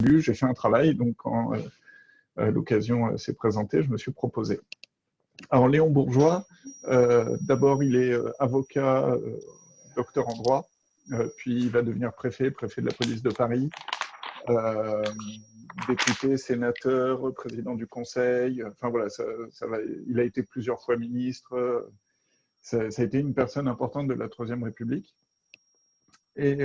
j'ai fait un travail, donc quand l'occasion s'est présentée, je me suis proposé. Alors Léon Bourgeois, d'abord il est avocat, docteur en droit, puis il va devenir préfet de la police de Paris, député, sénateur, président du conseil, enfin voilà, il a été plusieurs fois ministre, ça a été une personne importante de la Troisième République. Et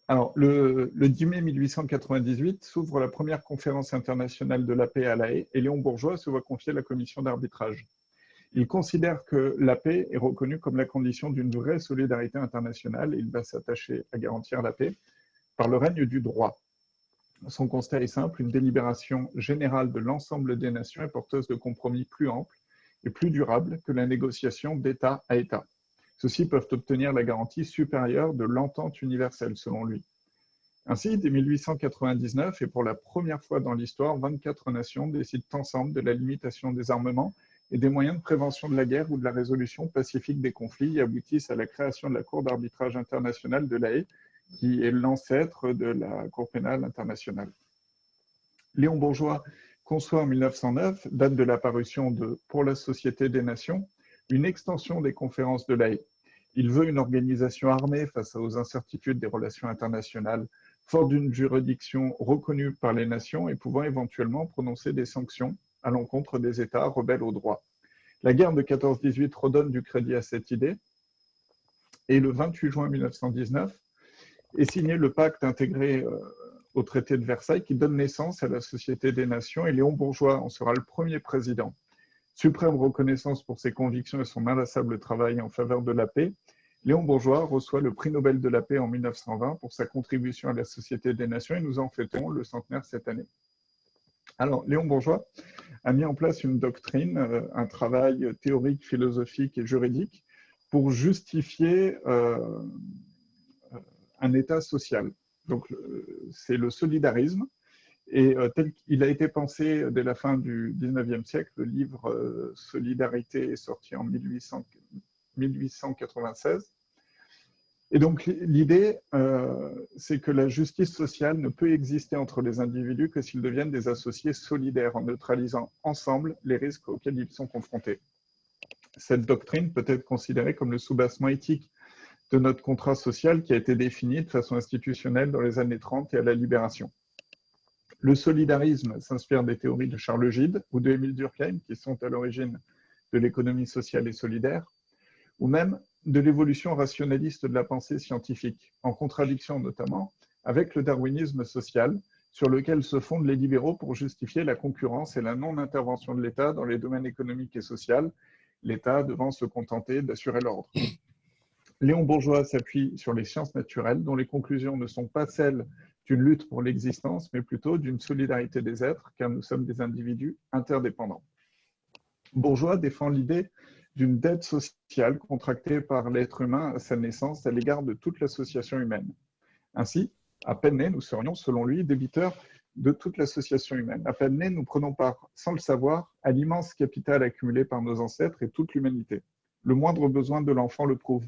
alors, le 10 mai 1898 s'ouvre la première conférence internationale de la paix à La Haye et Léon Bourgeois se voit confier la commission d'arbitrage. Il considère que la paix est reconnue comme la condition d'une vraie solidarité internationale et il va s'attacher à garantir la paix par le règne du droit. Son constat est simple, une délibération générale de l'ensemble des nations est porteuse de compromis plus amples et plus durables que la négociation d'État à État. Ceux-ci peuvent obtenir la garantie supérieure de l'entente universelle, selon lui. Ainsi, dès 1899, et pour la première fois dans l'histoire, 24 nations décident ensemble de la limitation des armements et des moyens de prévention de la guerre ou de la résolution pacifique des conflits et aboutissent à la création de la Cour d'arbitrage internationale de La Haye, qui est l'ancêtre de la Cour pénale internationale. Léon Bourgeois conçoit en 1909, date de la parution de « Pour la Société des Nations », une extension des conférences de La Haye. Il veut une organisation armée face aux incertitudes des relations internationales, forte d'une juridiction reconnue par les nations et pouvant éventuellement prononcer des sanctions à l'encontre des États rebelles au droit. La guerre de 14-18 redonne du crédit à cette idée et le 28 juin 1919 est signé le pacte intégré au traité de Versailles qui donne naissance à la Société des Nations et Léon Bourgeois en sera le premier président. Suprême reconnaissance pour ses convictions et son inlassable travail en faveur de la paix, Léon Bourgeois reçoit le prix Nobel de la paix en 1920 pour sa contribution à la Société des Nations et nous en fêtons le centenaire cette année. Alors, Léon Bourgeois a mis en place une doctrine, un travail théorique, philosophique et juridique pour justifier un État social. Donc, c'est le solidarisme. Et tel qu'il a été pensé dès la fin du XIXe siècle, le livre Solidarité est sorti en 1896. Et donc l'idée, c'est que la justice sociale ne peut exister entre les individus que s'ils deviennent des associés solidaires en neutralisant ensemble les risques auxquels ils sont confrontés. Cette doctrine peut être considérée comme le soubassement éthique de notre contrat social qui a été défini de façon institutionnelle dans les années 30 et à la Libération. Le solidarisme s'inspire des théories de Charles Gide ou de Émile Durkheim, qui sont à l'origine de l'économie sociale et solidaire, ou même de l'évolution rationaliste de la pensée scientifique, en contradiction notamment avec le darwinisme social, sur lequel se fondent les libéraux pour justifier la concurrence et la non-intervention de l'État dans les domaines économiques et sociaux, l'État devant se contenter d'assurer l'ordre. Léon Bourgeois s'appuie sur les sciences naturelles, dont les conclusions ne sont pas celles d'une lutte pour l'existence, mais plutôt d'une solidarité des êtres, car nous sommes des individus interdépendants. Bourgeois défend l'idée d'une dette sociale contractée par l'être humain à sa naissance à l'égard de toute l'association humaine. Ainsi, à peine nés, nous serions, selon lui, débiteurs de toute l'association humaine. À peine nés, nous prenons part, sans le savoir, à l'immense capital accumulé par nos ancêtres et toute l'humanité. Le moindre besoin de l'enfant le prouve.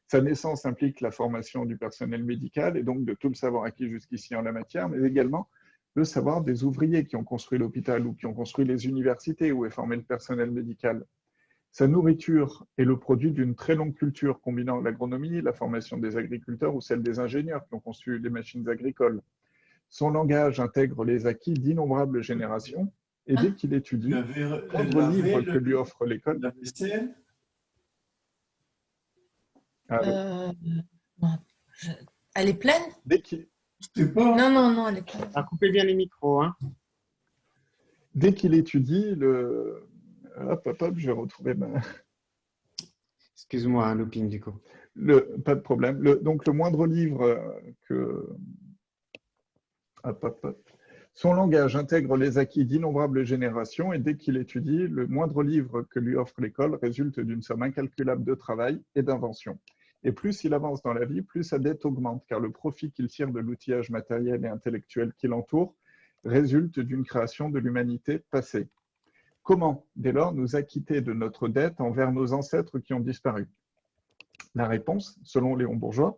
Sa naissance implique la formation du personnel médical et donc de tout le savoir acquis jusqu'ici en la matière, mais également le savoir des ouvriers qui ont construit l'hôpital ou qui ont construit les universités où est formé le personnel médical. Sa nourriture est le produit d'une très longue culture combinant l'agronomie, la formation des agriculteurs ou celle des ingénieurs qui ont conçu les machines agricoles. Son langage intègre les acquis d'innombrables générations et dès qu'il étudie, moindre livre que lui offre l'école. Elle est pleine? Dès qu'il... Non, elle est pleine. Coupez bien les micros. Hein. Dès qu'il étudie, Hop, je vais retrouver ma... Excuse-moi, looping du coup. Pas de problème. Donc le moindre livre que... Son langage intègre les acquis d'innombrables générations et dès qu'il étudie, le moindre livre que lui offre l'école résulte d'une somme incalculable de travail et d'invention. Et plus il avance dans la vie, plus sa dette augmente, car le profit qu'il tire de l'outillage matériel et intellectuel qui l'entoure résulte d'une création de l'humanité passée. Comment, dès lors, nous acquitter de notre dette envers nos ancêtres qui ont disparu? La réponse, selon Léon Bourgeois,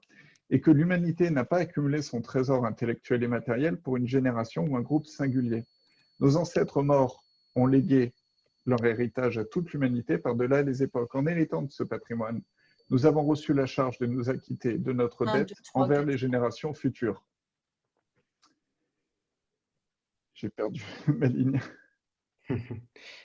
et que l'humanité n'a pas accumulé son trésor intellectuel et matériel pour une génération ou un groupe singulier. Nos ancêtres morts ont légué leur héritage à toute l'humanité par-delà les époques. En héritant de ce patrimoine, nous avons reçu la charge de nous acquitter de notre dette envers les générations futures. J'ai perdu ma ligne.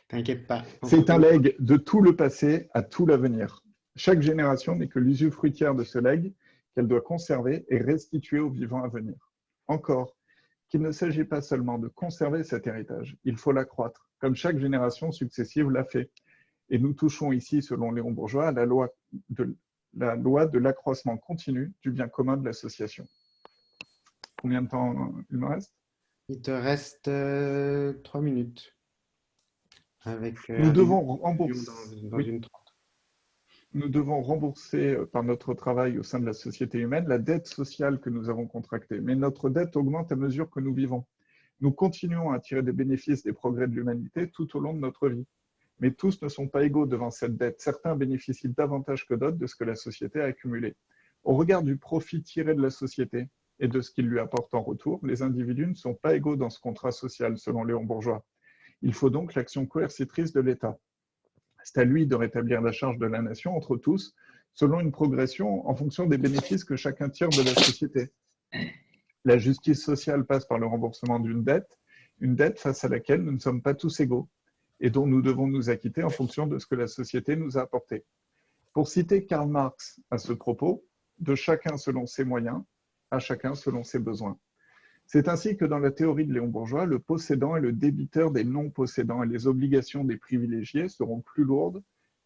T'inquiète pas. C'est un legs de tout le passé à tout l'avenir. Chaque génération n'est que l'usufruitière de ce legs qu'elle doit conserver et restituer aux vivants à venir. Encore, qu'il ne s'agit pas seulement de conserver cet héritage, il faut l'accroître, comme chaque génération successive l'a fait. Et nous touchons ici, selon Léon Bourgeois, à la loi de l'accroissement continu du bien commun de l'association. Combien de temps il me reste? Il te reste 3 minutes. Avec, nous devons rembourser. Dans une 30. Nous devons rembourser par notre travail au sein de la société humaine la dette sociale que nous avons contractée. Mais notre dette augmente à mesure que nous vivons. Nous continuons à tirer des bénéfices des progrès de l'humanité tout au long de notre vie. Mais tous ne sont pas égaux devant cette dette. Certains bénéficient davantage que d'autres de ce que la société a accumulé. Au regard du profit tiré de la société et de ce qu'il lui apporte en retour, les individus ne sont pas égaux dans ce contrat social, selon Léon Bourgeois. Il faut donc l'action coercitrice de l'État. C'est à lui de rétablir la charge de la nation entre tous, selon une progression en fonction des bénéfices que chacun tire de la société. La justice sociale passe par le remboursement d'une dette face à laquelle nous ne sommes pas tous égaux et dont nous devons nous acquitter en fonction de ce que la société nous a apporté. Pour citer Karl Marx à ce propos, de chacun selon ses moyens, à chacun selon ses besoins. C'est ainsi que dans la théorie de Léon Bourgeois, le possédant est le débiteur des non-possédants et les obligations des privilégiés seront plus lourdes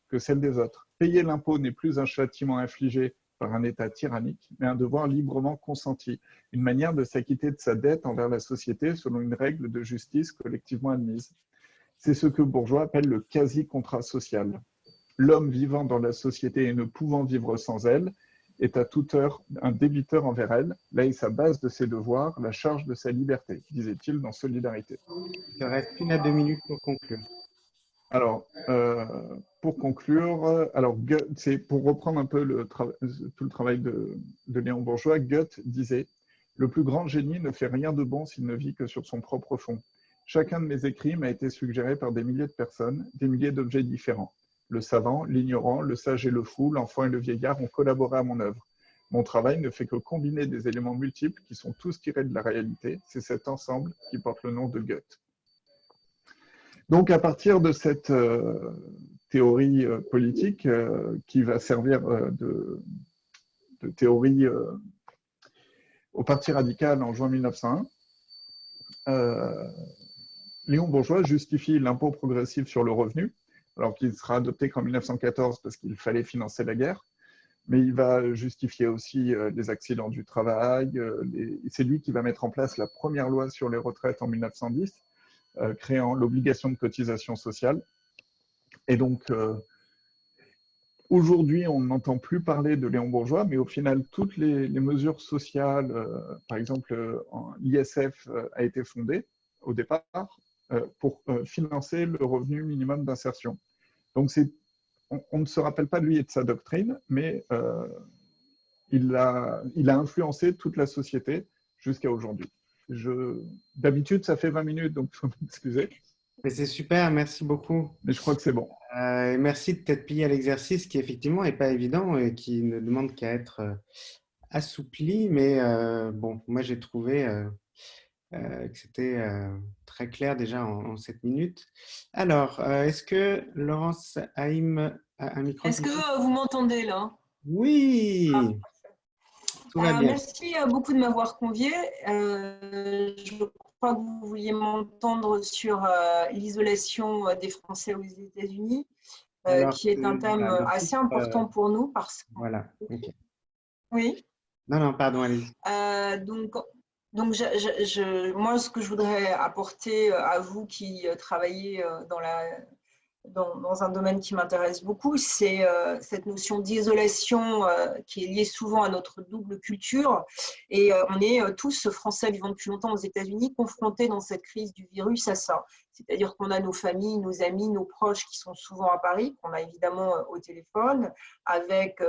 que celles des autres. Payer l'impôt n'est plus un châtiment infligé par un État tyrannique, mais un devoir librement consenti, une manière de s'acquitter de sa dette envers la société selon une règle de justice collectivement admise. C'est ce que Bourgeois appelle le quasi-contrat social. L'homme vivant dans la société et ne pouvant vivre sans elle est à toute heure un débiteur envers elle, là est sa base de ses devoirs, la charge de sa liberté, disait-il dans Solidarité. Il te reste 1 à 2 minutes pour conclure. Alors, pour conclure, c'est pour reprendre un peu tout le travail de Léon Bourgeois, Goethe disait « Le plus grand génie ne fait rien de bon s'il ne vit que sur son propre fond. Chacun de mes écrits m'a été suggéré par des milliers de personnes, des milliers d'objets différents. Le savant, l'ignorant, le sage et le fou, l'enfant et le vieillard ont collaboré à mon œuvre. Mon travail ne fait que combiner des éléments multiples qui sont tous tirés de la réalité. C'est cet ensemble qui porte le nom de Goethe. » Donc, à partir de cette théorie politique qui va servir de théorie au Parti radical en juin 1901, Léon Bourgeois justifie l'impôt progressif sur le revenu, alors qu'il sera adopté qu'en 1914 parce qu'il fallait financer la guerre, mais il va justifier aussi les accidents du travail. C'est lui qui va mettre en place la première loi sur les retraites en 1910, créant l'obligation de cotisation sociale. Et donc, aujourd'hui, on n'entend plus parler de Léon Bourgeois, mais au final, toutes les mesures sociales, par exemple, l'ISF a été fondé au départ pour financer le revenu minimum d'insertion. Donc, on ne se rappelle pas de lui et de sa doctrine, mais il a influencé toute la société jusqu'à aujourd'hui. D'habitude, ça fait 20 minutes, donc il faut m'excuser. C'est super, merci beaucoup. Mais je crois que c'est bon. Merci de t'être plié à l'exercice qui, effectivement, n'est pas évident et qui ne demande qu'à être assoupli. Mais bon, moi, j'ai trouvé que c'était très clair déjà en 7 minutes. Alors, est-ce que Laurence Haïm a un micro? Est-ce que vous m'entendez là? Oui, tout va bien. Merci beaucoup de m'avoir convié. Je crois que vous vouliez m'entendre sur l'isolation des Français aux États-Unis, qui est un thème assez important pour nous. Voilà. Okay. Oui. Non, pardon, allez-y. Donc moi, ce que je voudrais apporter à vous qui travaillez dans un domaine qui m'intéresse beaucoup, c'est cette notion d'isolation qui est liée souvent à notre double culture. Et on est tous, Français vivant depuis longtemps aux États-Unis, confrontés dans cette crise du virus à ça. C'est-à-dire qu'on a nos familles, nos amis, nos proches qui sont souvent à Paris, qu'on a évidemment au téléphone, avec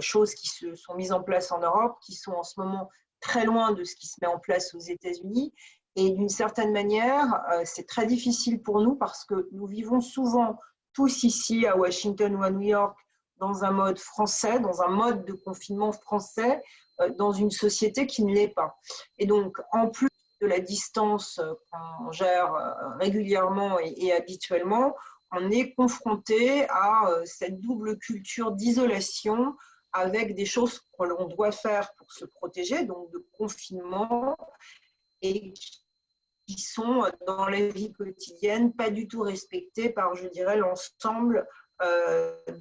choses qui se sont mises en place en Europe, qui sont en ce moment très loin de ce qui se met en place aux États-Unis. Et d'une certaine manière, c'est très difficile pour nous parce que nous vivons souvent tous ici à Washington ou à New York dans un mode français, dans un mode de confinement français, dans une société qui ne l'est pas. Et donc, en plus de la distance qu'on gère régulièrement et habituellement, on est confronté à cette double culture d'isolation avec des choses que l'on doit faire pour se protéger, donc de confinement, et qui sont dans la vie quotidienne pas du tout respectées par, je dirais, l'ensemble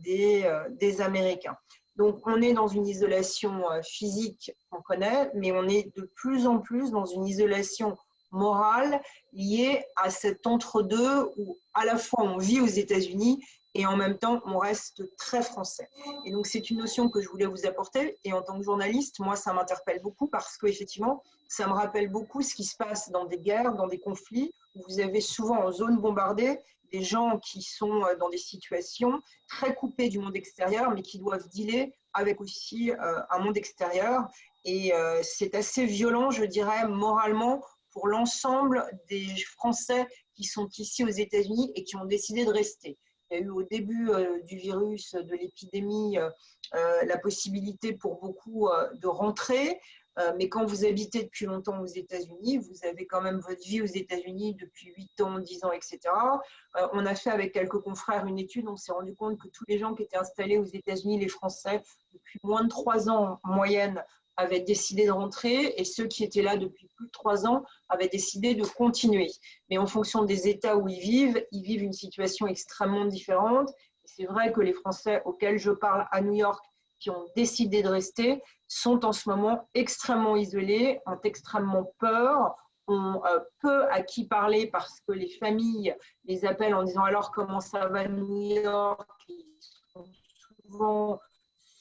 des Américains. Donc, on est dans une isolation physique qu'on connaît, mais on est de plus en plus dans une isolation morale liée à cet entre-deux où à la fois on vit aux États-Unis et en même temps on reste très français. Et donc, c'est une notion que je voulais vous apporter. Et en tant que journaliste, moi, ça m'interpelle beaucoup parce qu'effectivement, ça me rappelle beaucoup ce qui se passe dans des guerres, dans des conflits, où vous avez souvent en zone bombardée des gens qui sont dans des situations très coupées du monde extérieur, mais qui doivent dealer avec aussi un monde extérieur. Et c'est assez violent, je dirais, moralement, pour l'ensemble des Français qui sont ici aux États-Unis et qui ont décidé de rester. Il y a eu au début du virus, de l'épidémie, la possibilité pour beaucoup de rentrer. Mais quand vous habitez depuis longtemps aux États-Unis, vous avez quand même votre vie aux États-Unis depuis 8 ans, 10 ans, etc. On a fait avec quelques confrères une étude, on s'est rendu compte que tous les gens qui étaient installés aux États-Unis, les Français, depuis moins de 3 ans en moyenne, avaient décidé de rentrer, et ceux qui étaient là depuis plus de 3 ans avaient décidé de continuer. Mais en fonction des États où ils vivent une situation extrêmement différente. C'est vrai que les Français auxquels je parle à New York, qui ont décidé de rester, sont en ce moment extrêmement isolés, ont extrêmement peur, ont peu à qui parler parce que les familles les appellent en disant alors comment ça va à New York, ils sont souvent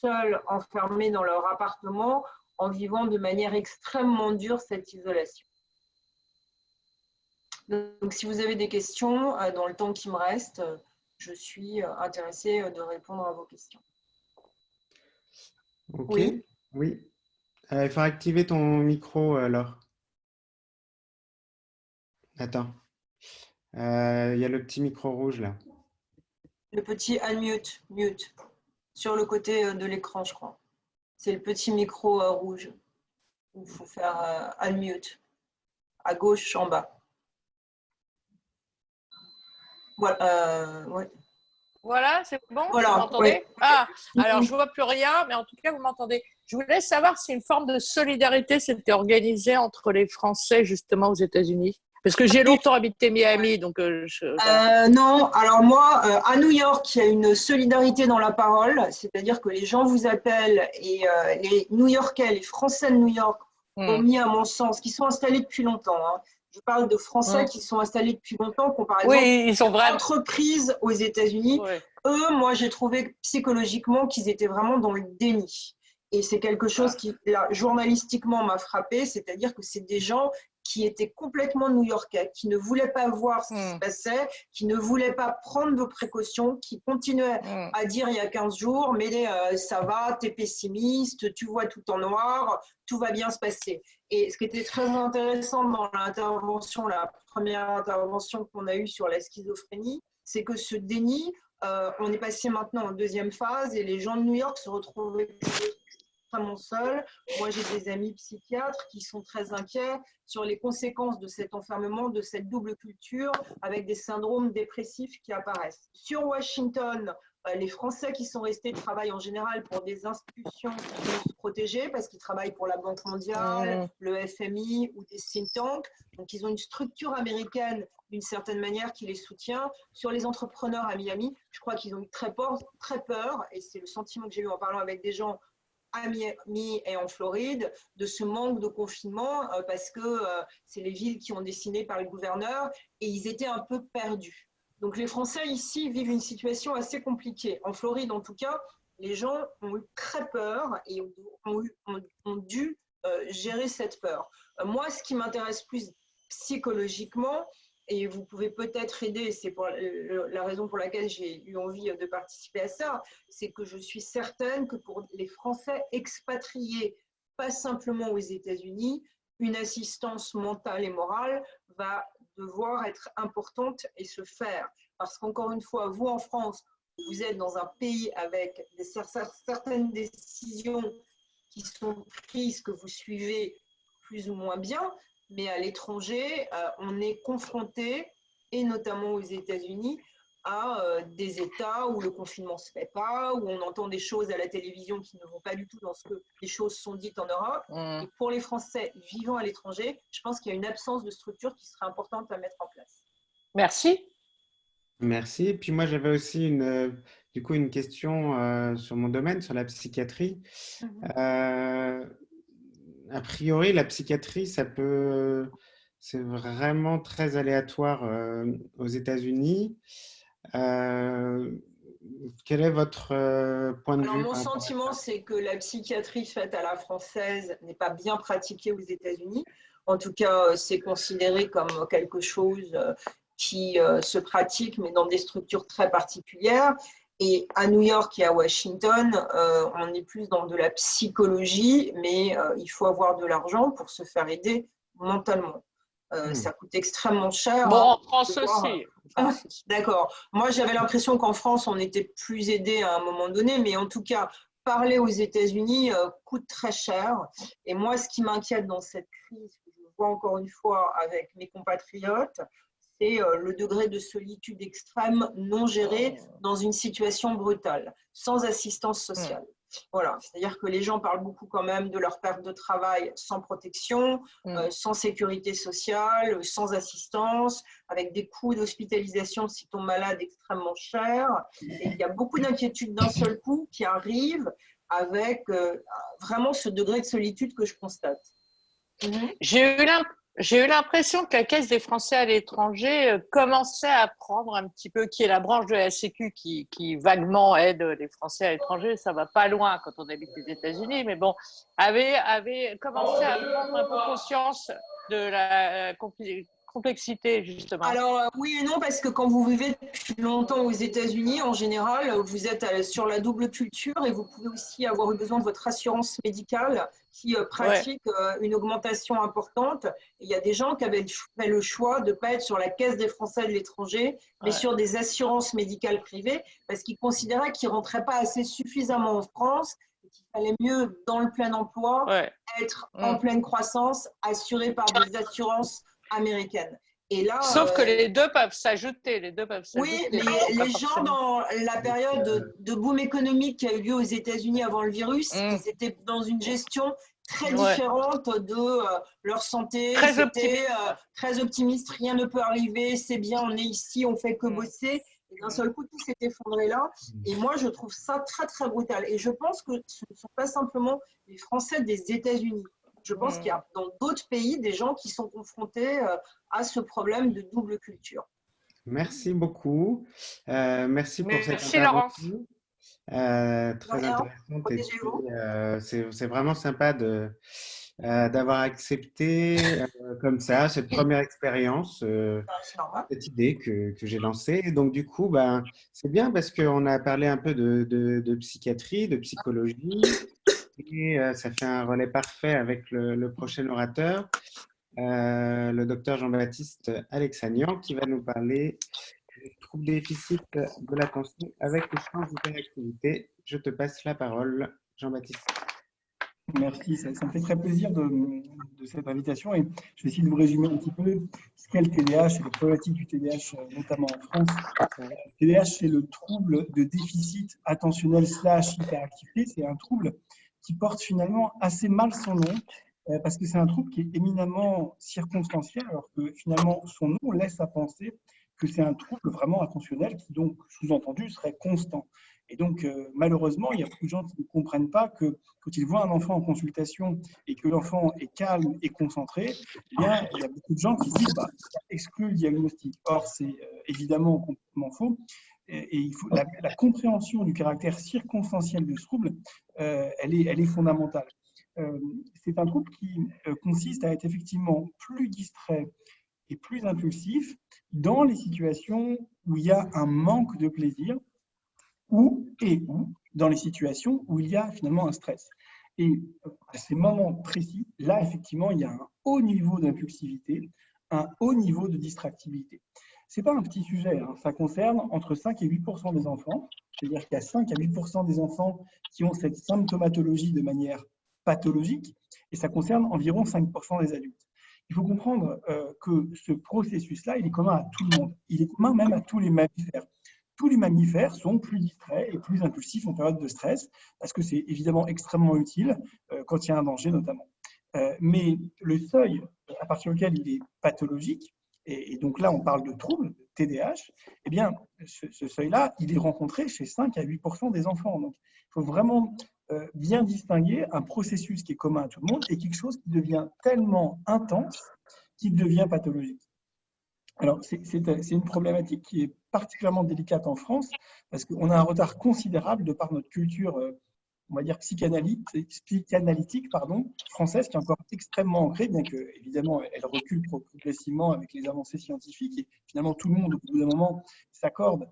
seuls, enfermés dans leur appartement, en vivant de manière extrêmement dure cette isolation. Donc si vous avez des questions, dans le temps qui me reste, je suis intéressée de répondre à vos questions. Ok, Oui. oui. Il faut activer ton micro, Laure. Attends. Il y a le petit micro rouge là. Le petit unmute, mute, sur le côté de l'écran, je crois. C'est le petit micro rouge. Il faut faire unmute, à gauche en bas. Voilà, ouais. Voilà, c'est bon, Voilà, vous m'entendez? ouais. Ah, alors je ne vois plus rien, mais en tout cas, vous m'entendez. Je voulais savoir si une forme de solidarité s'était organisée entre les Français, justement, aux États-Unis. Parce que j'ai longtemps habité Miami, donc voilà. Non, alors moi, à New York, il y a une solidarité dans la parole, c'est-à-dire que les gens vous appellent et les New-Yorkais, les Français de New York ont mis, à mon sens, qui sont installés depuis longtemps. Hein. Je parle de Français qui sont installés depuis longtemps, qui ont par exemple ils sont vraiment entreprises aux États-Unis. Ouais. Eux, moi, j'ai trouvé psychologiquement qu'ils étaient vraiment dans le déni. Et c'est quelque chose qui, là, journalistiquement, m'a frappé, c'est-à-dire que c'est des gens qui étaient complètement new-yorkais, qui ne voulaient pas voir ce qui se passait, qui ne voulaient pas prendre de précautions, qui continuaient à dire il y a 15 jours, mais ça va, t'es pessimiste, tu vois tout en noir, tout va bien se passer. Et ce qui était très intéressant dans l'intervention, la première intervention qu'on a eue sur la schizophrénie, c'est que ce déni, on est passé maintenant en deuxième phase et les gens de New York se retrouvent extrêmement seuls. Moi, j'ai des amis psychiatres qui sont très inquiets sur les conséquences de cet enfermement, de cette double culture, avec des syndromes dépressifs qui apparaissent. Sur Washington, les Français qui sont restés travaillent en général pour des institutions protégées parce qu'ils travaillent pour la Banque mondiale, le FMI ou des think tanks. Donc, ils ont une structure américaine d'une certaine manière qui les soutient. Sur les entrepreneurs à Miami, je crois qu'ils ont eu très peur, et c'est le sentiment que j'ai eu en parlant avec des gens à Miami et en Floride, de ce manque de confinement parce que c'est les villes qui ont décidé par le gouverneur et ils étaient un peu perdus. Donc les Français ici vivent une situation assez compliquée. En Floride en tout cas, les gens ont eu très peur et ont dû gérer cette peur. Moi, ce qui m'intéresse plus psychologiquement, et vous pouvez peut-être aider, c'est la raison pour laquelle j'ai eu envie de participer à ça, c'est que je suis certaine que pour les Français expatriés, pas simplement aux États-Unis, une assistance mentale et morale va devoir être importante et se faire. Parce qu'encore une fois, vous en France, vous êtes dans un pays avec certaines décisions qui sont prises que vous suivez plus ou moins bien, mais à l'étranger, on est confronté, et notamment aux États-Unis, à des États où le confinement ne se fait pas, où on entend des choses à la télévision qui ne vont pas du tout dans ce que les choses sont dites en Europe. Et pour les Français vivant à l'étranger, je pense qu'il y a une absence de structure qui serait importante à mettre en place. Merci. Merci. Et puis moi, j'avais aussi du coup une question sur mon domaine, sur la psychiatrie. A priori, la psychiatrie, c'est vraiment très aléatoire aux États-Unis. Quel est votre point de Alors, vue mon par rapport à sentiment, ça? c'est que la psychiatrie faite à la française n'est pas bien pratiquée aux États-Unis. En tout cas, c'est considéré comme quelque chose qui se pratique, mais dans des structures très particulières. Et à New York et à Washington, on est plus dans de la psychologie, mais il faut avoir de l'argent pour se faire aider mentalement. Ça coûte extrêmement cher. Bon, en France aussi. D'accord. Moi, j'avais l'impression qu'en France, on était plus aidé à un moment donné, mais en tout cas, parler aux États-Unis coûte très cher. Et moi, ce qui m'inquiète dans cette crise, que je vois encore une fois avec mes compatriotes, c'est le degré de solitude extrême non géré dans une situation brutale, sans assistance sociale. Voilà, c'est-à-dire que les gens parlent beaucoup quand même de leur perte de travail sans protection, sans sécurité sociale, sans assistance, avec des coûts d'hospitalisation s'ils tombent malades extrêmement chers. Et il y a beaucoup d'inquiétudes d'un seul coup qui arrivent avec vraiment ce degré de solitude que je constate. J'ai eu l'impression que la Caisse des Français à l'étranger commençait à prendre un petit peu, qui est la branche de la Sécu qui vaguement aide les Français à l'étranger. Ça va pas loin quand on habite les États-Unis, mais bon, avait commencé à prendre un peu conscience de la complexité, justement. Alors, oui et non, parce que quand vous vivez depuis longtemps aux États-Unis, en général, vous êtes sur la double culture et vous pouvez aussi avoir eu besoin de votre assurance médicale qui pratique une augmentation importante. Il y a des gens qui avaient fait le choix de ne pas être sur la Caisse des Français de l'étranger, mais sur des assurances médicales privées, parce qu'ils considéraient qu'ils ne rentraient pas assez suffisamment en France et qu'il fallait mieux, dans le plein emploi, être en pleine croissance, assuré par des assurances américaines. Et là, sauf que les deux peuvent s'ajouter. Oui, mais les gens dans la période de boom économique qui a eu lieu aux États-Unis avant le virus, ils étaient dans une gestion très différente de leur santé. Très optimiste, rien ne peut arriver, c'est bien, on est ici, on fait que bosser. Et d'un seul coup, tout s'est effondré là. Et moi, je trouve ça très, très brutal. Et je pense que ce ne sont pas simplement les Français des États-Unis. Je pense qu'il y a dans d'autres pays des gens qui sont confrontés à ce problème de double culture. Merci beaucoup. Merci pour cette intervention. Très intéressante. Et puis, c'est vraiment sympa d'avoir accepté comme ça cette première expérience, cette idée que j'ai lancée. Et donc, du coup, c'est bien parce qu'on a parlé un peu de psychiatrie, de psychologie. Et ça fait un relais parfait avec le prochain orateur, le docteur Jean-Baptiste Alexanian, qui va nous parler du trouble déficit de l'attention avec les chances d'hyperactivité. Je te passe la parole, Jean-Baptiste. Merci, ça me fait très plaisir de cette invitation et je vais essayer de vous résumer un petit peu ce qu'est le TDAH et les problématiques du TDAH, notamment en France. Le TDAH, c'est le trouble de déficit attentionnel / hyperactivité. C'est un trouble qui porte finalement assez mal son nom parce que c'est un trouble qui est éminemment circonstanciel alors que finalement son nom laisse à penser que c'est un trouble vraiment attentionnel qui donc, sous-entendu, serait constant. Et donc, malheureusement, il y a beaucoup de gens qui ne comprennent pas que quand ils voient un enfant en consultation et que l'enfant est calme et concentré, eh bien, il y a beaucoup de gens qui se disent ça exclut le diagnostic. Or, c'est évidemment complètement faux. Et il faut, la compréhension du caractère circonstanciel de ce trouble, elle est fondamentale. C'est un trouble qui consiste à être effectivement plus distrait et plus impulsif dans les situations où il y a un manque de plaisir ou dans les situations où il y a finalement un stress. Et à ces moments précis, là, effectivement, il y a un haut niveau d'impulsivité, un haut niveau de distractibilité. Ce n'est pas un petit sujet, hein. Ça concerne entre 5 et 8% des enfants, c'est-à-dire qu'il y a 5 à 8% des enfants qui ont cette symptomatologie de manière pathologique, et ça concerne environ 5% des adultes. Il faut comprendre que ce processus-là, il est commun à tout le monde. Il est commun même à tous les mammifères. Tous les mammifères sont plus distraits et plus impulsifs en période de stress, parce que c'est évidemment extrêmement utile quand il y a un danger notamment. Mais le seuil à partir duquel il est pathologique, et donc là on parle de troubles, de TDAH, eh bien ce seuil-là, il est rencontré chez 5 à 8% des enfants. Donc il faut vraiment bien distinguer un processus qui est commun à tout le monde et quelque chose qui devient tellement intense qu'il devient pathologique. Alors, c'est une problématique qui est particulièrement délicate en France parce qu'on a un retard considérable de par notre culture, on va dire psychanalytique française, qui est encore extrêmement ancrée, bien que, évidemment, elle recule progressivement avec les avancées scientifiques. Et finalement, tout le monde, au bout d'un moment, s'accorde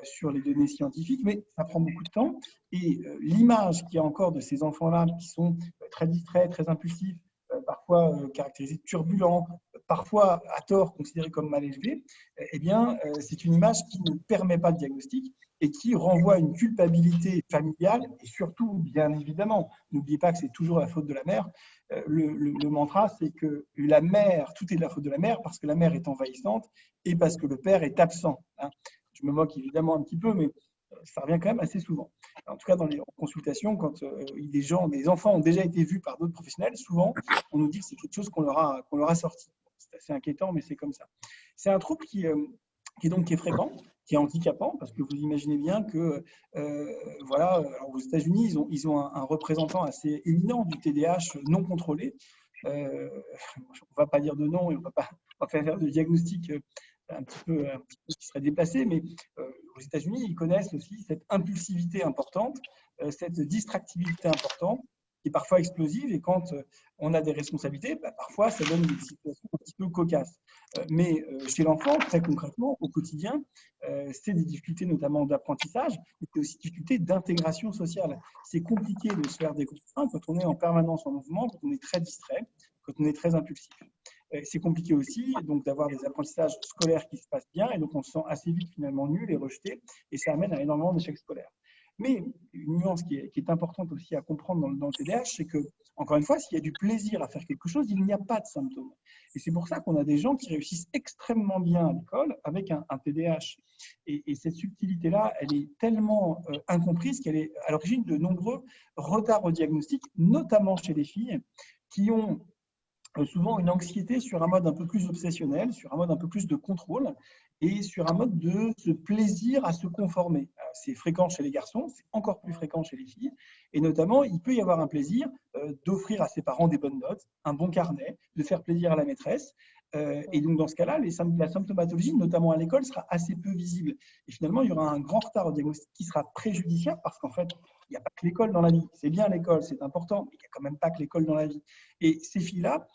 sur les données scientifiques, mais ça prend beaucoup de temps. Et l'image qu'il y a encore de ces enfants-là qui sont très distraits, très impulsifs, parfois caractérisés de turbulents, parfois à tort considérés comme mal élevés, eh bien, c'est une image qui ne permet pas le diagnostic et qui renvoie à une culpabilité familiale et surtout, bien évidemment, n'oubliez pas que c'est toujours la faute de la mère. Le mantra, c'est que la mère, tout est de la faute de la mère parce que la mère est envahissante et parce que le père est absent. Hein. Je me moque évidemment un petit peu, mais ça revient quand même assez souvent. En tout cas, dans les consultations, quand des enfants ont déjà été vus par d'autres professionnels, souvent, on nous dit que c'est quelque chose qu'on leur a sorti. C'est assez inquiétant, mais c'est comme ça. C'est un trouble qui est fréquent, qui est handicapant, parce que vous imaginez bien que, voilà, alors aux États-Unis, ils ont un représentant assez éminent du TDAH non contrôlé. On ne va pas dire de nom et on ne va pas faire de diagnostic un petit peu qui serait déplacé, mais aux États-Unis, ils connaissent aussi cette impulsivité importante, cette distractibilité importante, qui est parfois explosive, et quand on a des responsabilités, parfois ça donne des situations un petit peu cocasses. Mais chez l'enfant, très concrètement, au quotidien, c'est des difficultés notamment d'apprentissage, mais c'est aussi des difficultés d'intégration sociale. C'est compliqué de se faire des copains quand on est en permanence en mouvement, quand on est très distrait, quand on est très impulsif. C'est compliqué aussi donc d'avoir des apprentissages scolaires qui se passent bien, et donc on se sent assez vite finalement nul et rejeté, et ça amène à énormément d'échecs scolaires. Mais une nuance qui est importante aussi à comprendre dans le TDAH, c'est que, encore une fois, s'il y a du plaisir à faire quelque chose, il n'y a pas de symptômes. Et c'est pour ça qu'on a des gens qui réussissent extrêmement bien à l'école avec un TDAH. Et cette subtilité-là, elle est tellement incomprise qu'elle est à l'origine de nombreux retards au diagnostic, notamment chez les filles qui ont souvent une anxiété sur un mode un peu plus obsessionnel, sur un mode un peu plus de contrôle et sur un mode de ce plaisir à se conformer. C'est fréquent chez les garçons, c'est encore plus fréquent chez les filles. Et notamment, il peut y avoir un plaisir d'offrir à ses parents des bonnes notes, un bon carnet, de faire plaisir à la maîtresse. Et donc, dans ce cas-là, la symptomatologie, notamment à l'école, sera assez peu visible. Et finalement, il y aura un grand retard au diagnostic qui sera préjudiciable parce qu'en fait, il n'y a pas que l'école dans la vie. C'est bien l'école, c'est important, mais il n'y a quand même pas que l'école dans la vie. Et ces filles-là,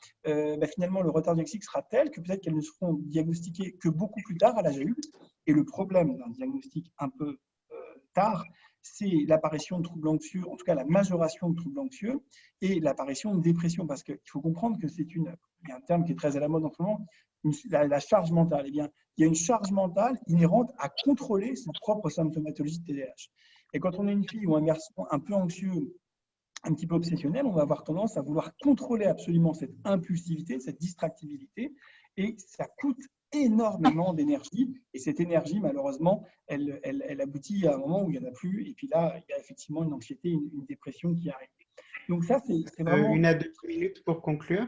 finalement, le retard diagnostique sera tel que peut-être qu'elles ne seront diagnostiquées que beaucoup plus tard à l'âge adulte. Et le problème d'un diagnostic un peu tard, c'est l'apparition de troubles anxieux, en tout cas la majoration de troubles anxieux et l'apparition de dépression. Parce qu'il faut comprendre que il y a un terme qui est très à la mode en ce moment, la charge mentale. Eh bien, il y a une charge mentale inhérente à contrôler sa propre symptomatologie de TDAH. Et quand on est une fille ou un garçon un peu anxieux, un petit peu obsessionnel, on va avoir tendance à vouloir contrôler absolument cette impulsivité, cette distractibilité, et ça coûte énormément d'énergie, et cette énergie, malheureusement, elle aboutit à un moment où il n'y en a plus, et puis là, il y a effectivement une anxiété, une dépression qui arrive. Donc ça, c'est vraiment… 1 à 2 minutes pour conclure.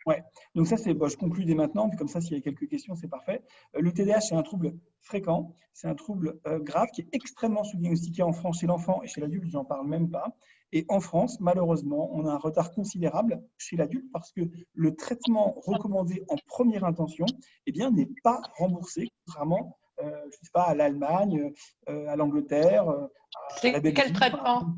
Ouais, donc ça, je conclue dès maintenant, puis comme ça, s'il y a quelques questions, c'est parfait. Le TDAH, c'est un trouble fréquent, c'est un trouble grave qui est extrêmement sous-diagnostiqué en France chez l'enfant et chez l'adulte, j'en parle même pas. Et en France, malheureusement, on a un retard considérable chez l'adulte parce que le traitement recommandé en première intention, eh bien, n'est pas remboursé, contrairement, je sais pas, à l'Allemagne, à l'Angleterre, à la Belgique. Quel traitement ?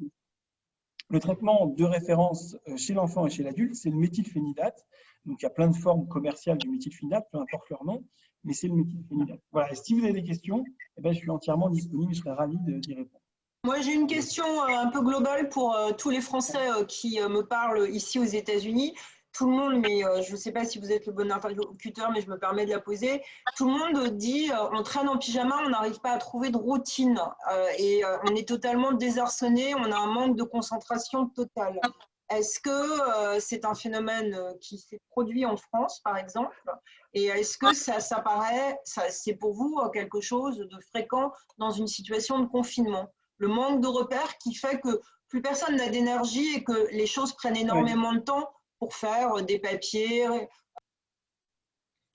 Le traitement de référence chez l'enfant et chez l'adulte, c'est le méthylphénidate. Donc, il y a plein de formes commerciales du métier de FINAP, peu importe leur nom, mais c'est le métier de FINAP. Voilà. Et si vous avez des questions, eh ben, je suis entièrement disponible, je serai ravi d'y répondre. Moi, j'ai une question un peu globale pour tous les Français qui me parlent ici aux États-Unis. Tout le monde, mais je ne sais pas si vous êtes le bon interlocuteur, mais je me permets de la poser. Tout le monde dit on traîne en pyjama, on n'arrive pas à trouver de routine et on est totalement désarçonné, on a un manque de concentration totale. Est-ce que c'est un phénomène qui s'est produit en France, par exemple? Et est-ce que ça paraît, c'est pour vous quelque chose de fréquent dans une situation de confinement? Le manque de repères qui fait que plus personne n'a d'énergie et que les choses prennent énormément de temps pour faire des papiers.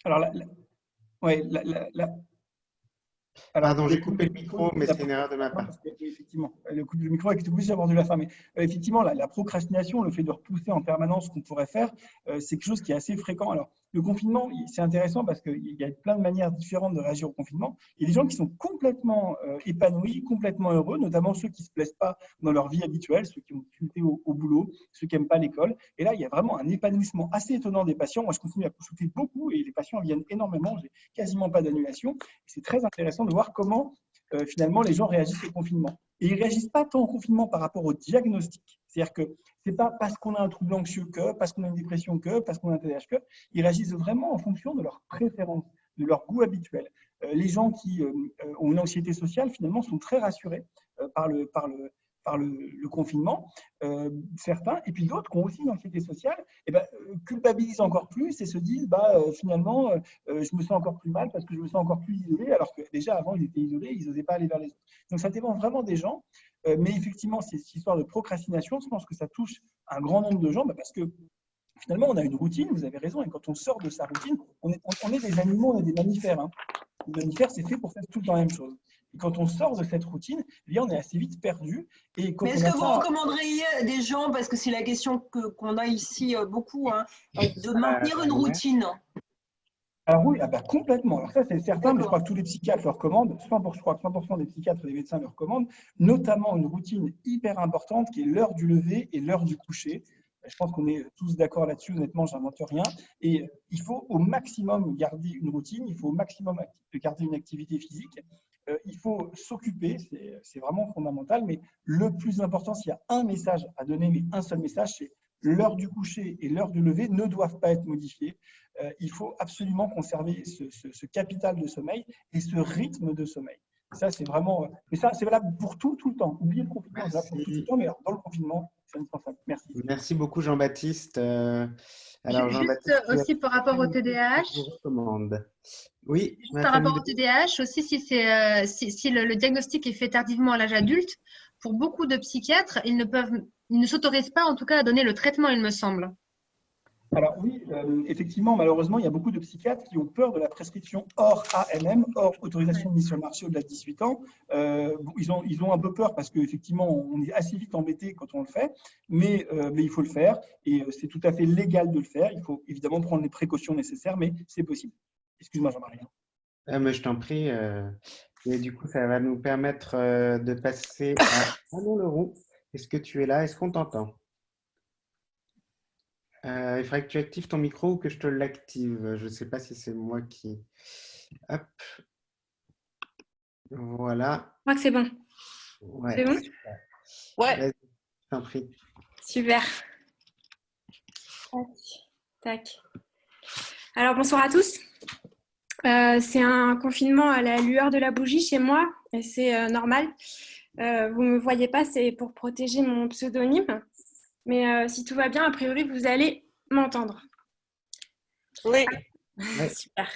Alors, pardon, j'ai coupé le micro, mais c'est une erreur de ma part. Effectivement, le micro est obligé d'avoir de la fin. Mais effectivement, la procrastination, le fait de repousser en permanence ce qu'on pourrait faire, c'est quelque chose qui est assez fréquent. Alors, le confinement, c'est intéressant parce qu'il y a plein de manières différentes de réagir au confinement. Il y a des gens qui sont complètement épanouis, complètement heureux, notamment ceux qui ne se plaisent pas dans leur vie habituelle, ceux qui ont difficulté au boulot, ceux qui n'aiment pas l'école. Et là, il y a vraiment un épanouissement assez étonnant des patients. Moi, je continue à consulter beaucoup et les patients viennent énormément. J'ai quasiment pas d'annulation. C'est très intéressant de voir comment finalement les gens réagissent au confinement. Et ils ne réagissent pas tant au confinement par rapport au diagnostic. C'est-à-dire que ce n'est pas parce qu'on a un trouble anxieux que, parce qu'on a une dépression que, parce qu'on a un TDAH que. Ils réagissent vraiment en fonction de leurs préférences, de leur goût habituel. Les gens qui ont une anxiété sociale, finalement, sont très rassurés par le confinement, certains, et puis d'autres qui ont aussi une anxiété sociale, culpabilisent encore plus et se disent finalement, je me sens encore plus mal parce que je me sens encore plus isolé, alors que déjà avant, ils étaient isolés, ils n'osaient pas aller vers les autres. Donc ça dépend vraiment des gens, mais effectivement, cette histoire de procrastination, je pense que ça touche un grand nombre de gens parce que finalement, on a une routine, vous avez raison, et quand on sort de sa routine, on est des animaux, on est des mammifères. Hein. Les mammifères, c'est fait pour faire tout le temps la même chose. Et quand on sort de cette routine, eh bien, on est assez vite perdu. Mais est-ce que vous recommanderiez à des gens, parce que c'est la question qu'on a ici beaucoup, hein, de maintenir une routine? Alors oui, complètement. Alors ça, c'est certain, mais je crois que tous les psychiatres le recommandent. Je crois que 100% des psychiatres et des médecins le recommandent, notamment une routine hyper importante qui est l'heure du lever et l'heure du coucher. Je pense qu'on est tous d'accord là-dessus, honnêtement, je n'invente rien. Et il faut au maximum garder une routine, il faut au maximum garder une activité physique. Il faut s'occuper, c'est vraiment fondamental. Mais le plus important, s'il y a un message à donner, mais un seul message, c'est l'heure du coucher et l'heure du lever ne doivent pas être modifiées. Il faut absolument conserver ce capital de sommeil et ce rythme de sommeil. Ça, c'est vraiment. Mais ça, c'est valable pour tout le temps. Oubliez le confinement, c'est valable pour tout le temps, mais alors, dans le confinement, c'est indispensable. Merci. Merci beaucoup, Jean-Baptiste. Alors, Jean-Baptiste, aussi par rapport au TDAH. Je vous recommande. Oui. Par rapport au TDAH, aussi, si le diagnostic est fait tardivement à l'âge adulte, pour beaucoup de psychiatres, ils ne s'autorisent pas, en tout cas, à donner le traitement, il me semble. Alors oui, effectivement, malheureusement, il y a beaucoup de psychiatres qui ont peur de la prescription hors AMM, hors autorisation de mise sur le marché au-delà de 18 ans. Ils ont un peu peur parce qu'effectivement, on est assez vite embêté quand on le fait, mais il faut le faire et c'est tout à fait légal de le faire. Il faut évidemment prendre les précautions nécessaires, mais c'est possible. Excuse-moi, Jean-Marie. Mais je t'en prie. Et du coup, ça va nous permettre de passer à Alain Leroux. Est-ce que tu es là? Est-ce qu'on t'entend? Il faudrait que tu actives ton micro ou que je te l'active. Je ne sais pas si c'est moi qui… Hop. Voilà. Je crois que c'est bon. Ouais, c'est bon? Super. Ouais. Vas-y, je t'en prie. Super. Tac. Alors, bonsoir à tous. C'est un confinement à la lueur de la bougie chez moi et c'est normal. Vous ne me voyez pas, c'est pour protéger mon pseudonyme. Mais si tout va bien, a priori, vous allez m'entendre. Oui. Super.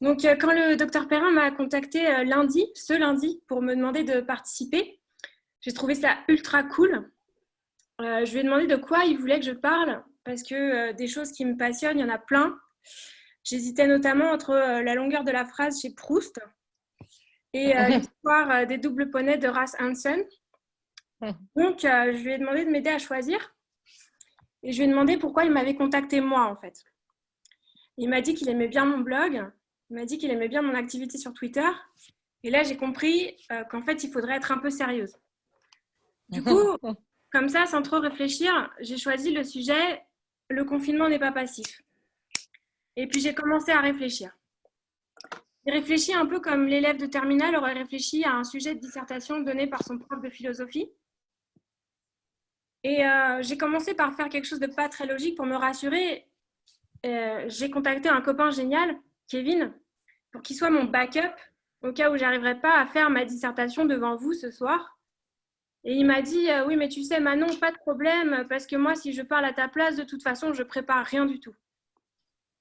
Donc, quand le docteur Perrin m'a contacté ce lundi, pour me demander de participer, j'ai trouvé ça ultra cool. Je lui ai demandé de quoi il voulait que je parle, parce que des choses qui me passionnent, il y en a plein. J'hésitais notamment entre la longueur de la phrase chez Proust et l'histoire des doubles poneys de Ras Hansen. Donc, je lui ai demandé de m'aider à choisir et je lui ai demandé pourquoi il m'avait contacté moi, en fait. Il m'a dit qu'il aimait bien mon blog, il m'a dit qu'il aimait bien mon activité sur Twitter et là, j'ai compris qu'en fait, il faudrait être un peu sérieuse. Du coup, comme ça, sans trop réfléchir, j'ai choisi le sujet « Le confinement n'est pas passif ». Et puis, j'ai commencé à réfléchir. J'ai réfléchi un peu comme l'élève de terminale aurait réfléchi à un sujet de dissertation donné par son prof de philosophie. Et j'ai commencé par faire quelque chose de pas très logique pour me rassurer. J'ai contacté un copain génial, Kevin, pour qu'il soit mon backup au cas où j'arriverais pas à faire ma dissertation devant vous ce soir. Et il m'a dit oui, mais tu sais Manon, pas de problème, parce que moi si je parle à ta place, de toute façon je prépare rien du tout.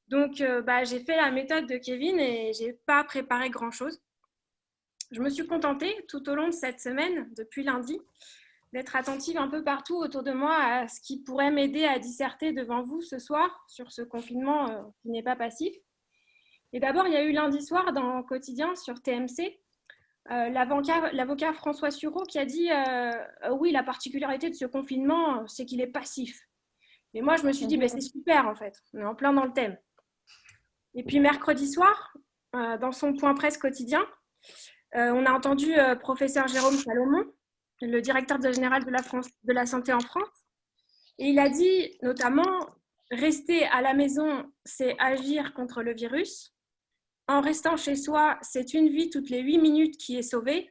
Donc j'ai fait la méthode de Kevin et j'ai pas préparé grand chose. Je me suis contentée tout au long de cette semaine, depuis lundi, d'être attentive un peu partout autour de moi à ce qui pourrait m'aider à disserter devant vous ce soir sur ce confinement qui n'est pas passif. Et d'abord, il y a eu lundi soir dans Quotidien sur TMC, l'avocat François Sureau qui a dit oui, la particularité de ce confinement, c'est qu'il est passif. Et moi, je me suis dit, c'est super en fait, on est en plein dans le thème. Et puis mercredi soir, dans son point presse quotidien, on a entendu professeur Jérôme Salomon, le directeur général de la santé en France, et il a dit notamment « Rester à la maison, c'est agir contre le virus. En restant chez soi, c'est une vie toutes les 8 minutes qui est sauvée. »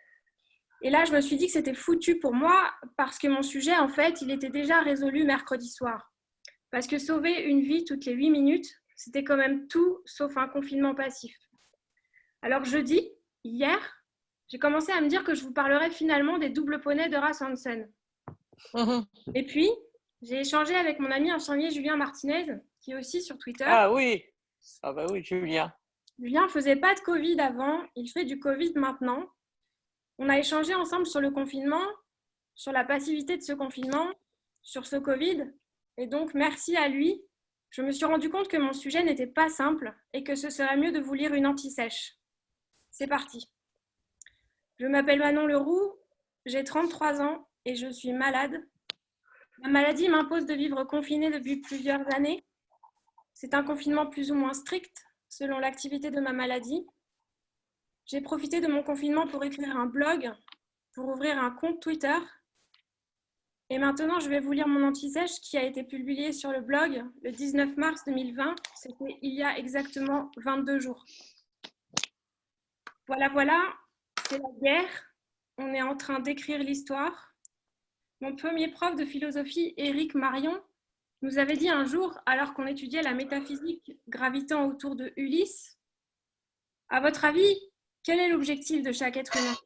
Et là, je me suis dit que c'était foutu pour moi parce que mon sujet, en fait, il était déjà résolu mercredi soir. Parce que sauver une vie toutes les 8 minutes, c'était quand même tout sauf un confinement passif. Alors jeudi, hier, j'ai commencé à me dire que je vous parlerais finalement des doubles poneys de Ras Hansen. Et puis, j'ai échangé avec mon ami infirmier Julien Martinez, qui est aussi sur Twitter. Ah oui, Julien. Julien ne faisait pas de Covid avant, il fait du Covid maintenant. On a échangé ensemble sur le confinement, sur la passivité de ce confinement, sur ce Covid. Et donc, merci à lui, je me suis rendu compte que mon sujet n'était pas simple et que ce serait mieux de vous lire une anti-sèche. C'est parti. Je m'appelle Manon Leroux, j'ai 33 ans et je suis malade. Ma maladie m'impose de vivre confinée depuis plusieurs années. C'est un confinement plus ou moins strict selon l'activité de ma maladie. J'ai profité de mon confinement pour écrire un blog, pour ouvrir un compte Twitter. Et maintenant, je vais vous lire mon anti-sèche qui a été publié sur le blog le 19 mars 2020. C'était il y a exactement 22 jours. Voilà, c'est la guerre. On est en train d'écrire l'histoire. Mon premier prof de philosophie, Éric Marion, nous avait dit un jour, alors qu'on étudiait la métaphysique gravitant autour de Ulysse, à votre avis, quel est l'objectif de chaque être humain ?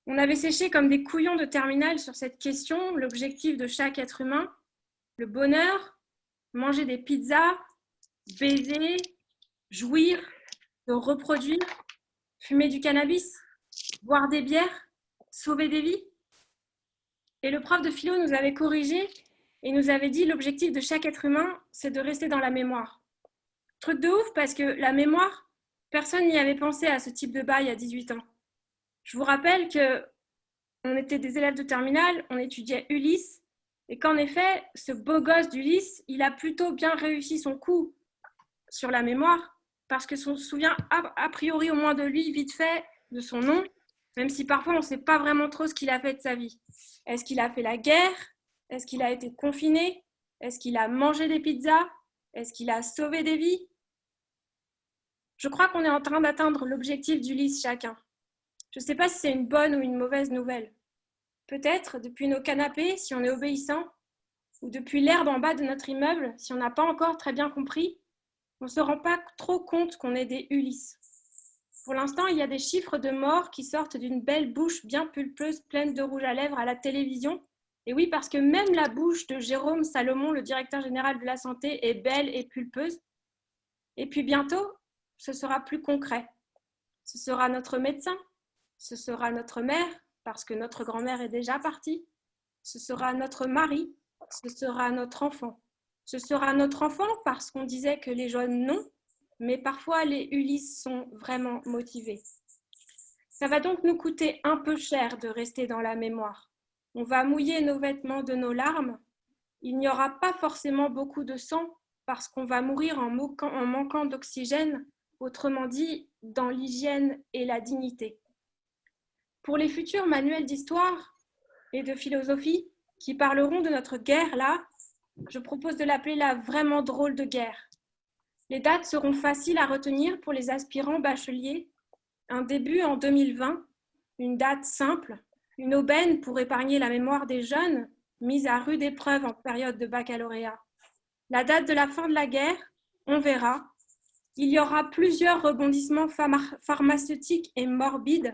On avait séché comme des couillons de terminale sur cette question, l'objectif de chaque être humain, le bonheur, manger des pizzas, baiser, jouir, se reproduire, fumer du cannabis, boire des bières, sauver des vies. Et le prof de philo nous avait corrigé et nous avait dit l'objectif de chaque être humain, c'est de rester dans la mémoire. Truc de ouf parce que la mémoire, personne n'y avait pensé à ce type de bail à 18 ans. Je vous rappelle qu'on était des élèves de terminale, on étudiait Ulysse et qu'en effet, ce beau gosse d'Ulysse, il a plutôt bien réussi son coup sur la mémoire parce que on se souvient a priori au moins de lui, vite fait, de son nom, même si parfois on ne sait pas vraiment trop ce qu'il a fait de sa vie. Est-ce qu'il a fait la guerre ? Est-ce qu'il a été confiné ? Est-ce qu'il a mangé des pizzas ? Est-ce qu'il a sauvé des vies ? Je crois qu'on est en train d'atteindre l'objectif d'Ulysse chacun. Je ne sais pas si c'est une bonne ou une mauvaise nouvelle. Peut-être depuis nos canapés, si on est obéissant, ou depuis l'herbe en bas de notre immeuble, si on n'a pas encore très bien compris, on ne se rend pas trop compte qu'on est des Ulysses. Pour l'instant, il y a des chiffres de morts qui sortent d'une belle bouche bien pulpeuse, pleine de rouge à lèvres à la télévision. Et oui, parce que même la bouche de Jérôme Salomon, le directeur général de la santé, est belle et pulpeuse. Et puis bientôt, ce sera plus concret. Ce sera notre médecin, ce sera notre mère, parce que notre grand-mère est déjà partie. Ce sera notre mari, ce sera notre enfant. Ce sera notre enfant parce qu'on disait que les jeunes non, mais parfois les Ulysses sont vraiment motivés. Ça va donc nous coûter un peu cher de rester dans la mémoire. On va mouiller nos vêtements de nos larmes. Il n'y aura pas forcément beaucoup de sang parce qu'on va mourir en manquant d'oxygène, autrement dit, dans l'hygiène et la dignité. Pour les futurs manuels d'histoire et de philosophie qui parleront de notre guerre là, je propose de l'appeler la vraiment drôle de guerre. Les dates seront faciles à retenir pour les aspirants bacheliers. Un début en 2020, une date simple, une aubaine pour épargner la mémoire des jeunes, mise à rude épreuve en période de baccalauréat. La date de la fin de la guerre, on verra. Il y aura plusieurs rebondissements pharmaceutiques et morbides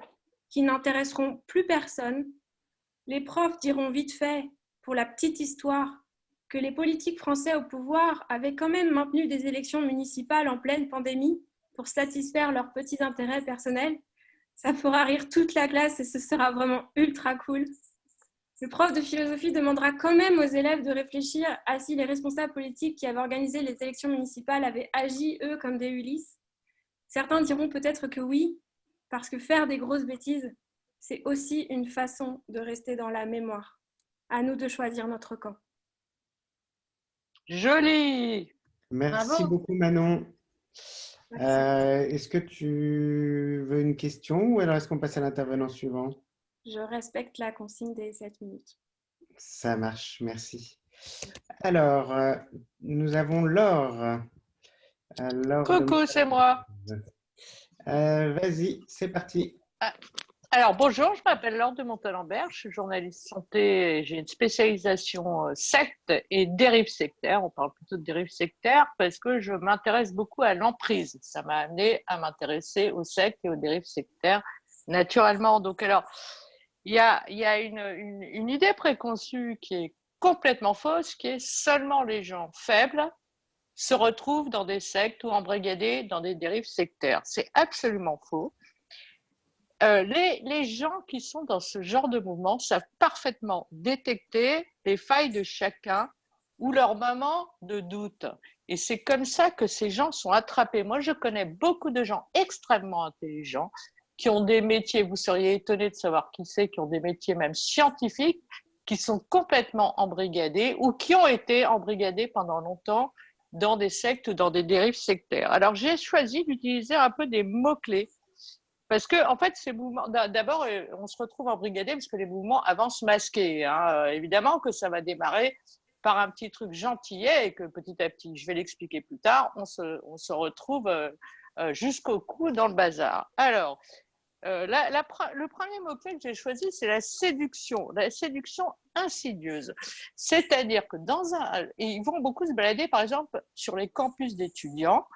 qui n'intéresseront plus personne. Les profs diront vite fait, pour la petite histoire, que les politiques français au pouvoir avaient quand même maintenu des élections municipales en pleine pandémie pour satisfaire leurs petits intérêts personnels. Ça fera rire toute la classe et ce sera vraiment ultra cool. Le prof de philosophie demandera quand même aux élèves de réfléchir à si les responsables politiques qui avaient organisé les élections municipales avaient agi, eux, comme des Ulysse. Certains diront peut-être que oui, parce que faire des grosses bêtises, c'est aussi une façon de rester dans la mémoire. À nous de choisir notre camp. Joli. Merci Bravo. beaucoup, Manon. Est-ce que tu veux une question ou alors est-ce qu'on passe à l'intervenant suivant? Je respecte la consigne des 7 minutes. Ça marche, merci. Alors, nous avons Laure. Coucou, c'est moi. Vas-y, c'est parti. Alors, bonjour, je m'appelle Laure de Montalembert, je suis journaliste santé et j'ai une spécialisation secte et dérives sectaires. On parle plutôt de dérives sectaires parce que je m'intéresse beaucoup à l'emprise. Ça m'a amené à m'intéresser aux sectes et aux dérives sectaires naturellement. Donc, alors, il y a une idée préconçue qui est complètement fausse, qui est seulement les gens faibles se retrouvent dans des sectes ou embrigadés dans des dérives sectaires. C'est absolument faux. Les gens qui sont dans ce genre de mouvement savent parfaitement détecter les failles de chacun ou leurs moments de doute. Et c'est comme ça que ces gens sont attrapés. Moi, je connais beaucoup de gens extrêmement intelligents qui ont des métiers, vous seriez étonnés de savoir qui c'est, qui ont des métiers même scientifiques, qui sont complètement embrigadés ou qui ont été embrigadés pendant longtemps dans des sectes ou dans des dérives sectaires. Alors, j'ai choisi d'utiliser un peu des mots-clés. Parce que, en fait, ces mouvements, d'abord, on se retrouve embrigadés parce que les mouvements avancent masqués. Hein. Évidemment que ça va démarrer par un petit truc gentillet et que petit à petit, je vais l'expliquer plus tard, on se retrouve jusqu'au cou dans le bazar. Alors, le premier mot-clé que j'ai choisi, c'est la séduction insidieuse. C'est-à-dire que ils vont beaucoup se balader, par exemple, sur les campus d'étudiants.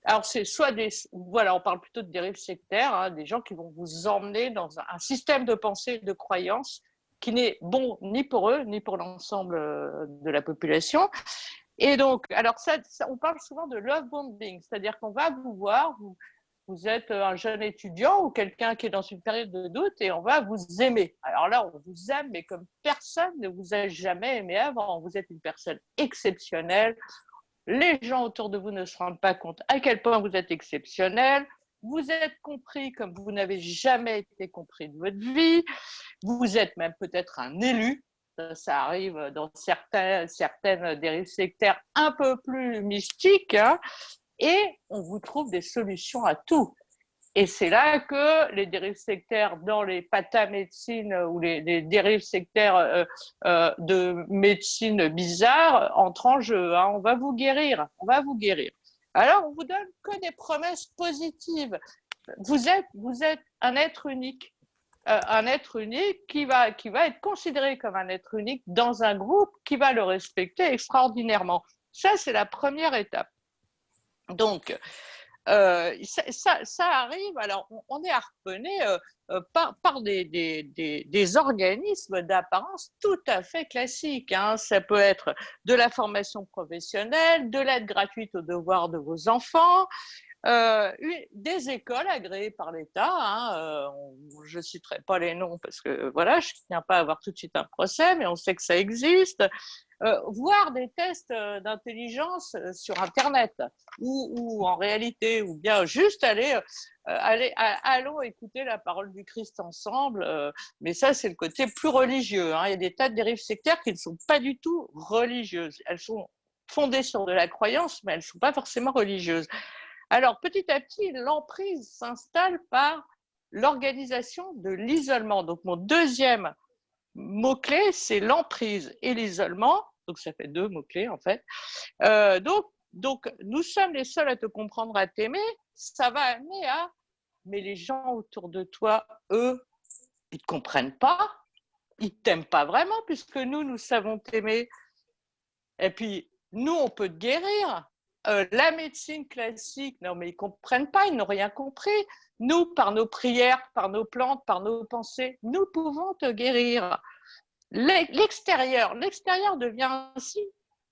Alors, c'est soit on parle plutôt de dérives sectaires, hein, des gens qui vont vous emmener dans un système de pensée, de croyance qui n'est bon ni pour eux, ni pour l'ensemble de la population. Et donc, alors on parle souvent de love bombing, c'est-à-dire qu'on va vous voir, vous êtes un jeune étudiant ou quelqu'un qui est dans une période de doute et on va vous aimer. Alors là, on vous aime, mais comme personne ne vous a jamais aimé avant. Vous êtes une personne exceptionnelle. Les gens autour de vous ne se rendent pas compte à quel point vous êtes exceptionnel. Vous êtes compris comme vous n'avez jamais été compris de votre vie. Vous êtes même peut-être un élu. Ça arrive dans certaines dérives sectaires un peu plus mystiques. Hein, et on vous trouve des solutions à tout. Et c'est là que les dérives sectaires dans les patamédecines ou les dérives sectaires de médecine bizarre entrent en jeu. Hein. On va vous guérir, Alors, on vous donne que des promesses positives. Vous êtes un être unique. Un être unique qui va être considéré comme un être unique dans un groupe qui va le respecter extraordinairement. Ça, c'est la première étape. Donc, ça arrive, alors on est harponné par des organismes d'apparence tout à fait classiques. Hein. Ça peut être de la formation professionnelle, de l'aide gratuite aux devoirs de vos enfants, des écoles agréées par l'État. Hein. Je ne citerai pas les noms parce que voilà, je ne tiens pas à avoir tout de suite un procès, mais on sait que ça existe. Voir des tests d'intelligence sur Internet ou en réalité, ou bien juste allons écouter la parole du Christ ensemble, mais ça c'est le côté plus religieux. Hein. Il y a des tas de dérives sectaires qui ne sont pas du tout religieuses. Elles sont fondées sur de la croyance, mais elles ne sont pas forcément religieuses. Alors petit à petit, l'emprise s'installe par l'organisation de l'isolement. Donc mon deuxième mot-clé, c'est l'emprise et l'isolement. Donc, ça fait 2 mots-clés, en fait. Donc, Donc, nous sommes les seuls à te comprendre, à t'aimer. Ça va amener à… Mais les gens autour de toi, eux, ils ne te comprennent pas. Ils ne t'aiment pas vraiment puisque nous savons t'aimer. Et puis, nous, on peut te guérir. La médecine classique, non, mais ils ne comprennent pas, ils n'ont rien compris. Nous, par nos prières, par nos plantes, par nos pensées, nous pouvons te guérir. L'extérieur devient ainsi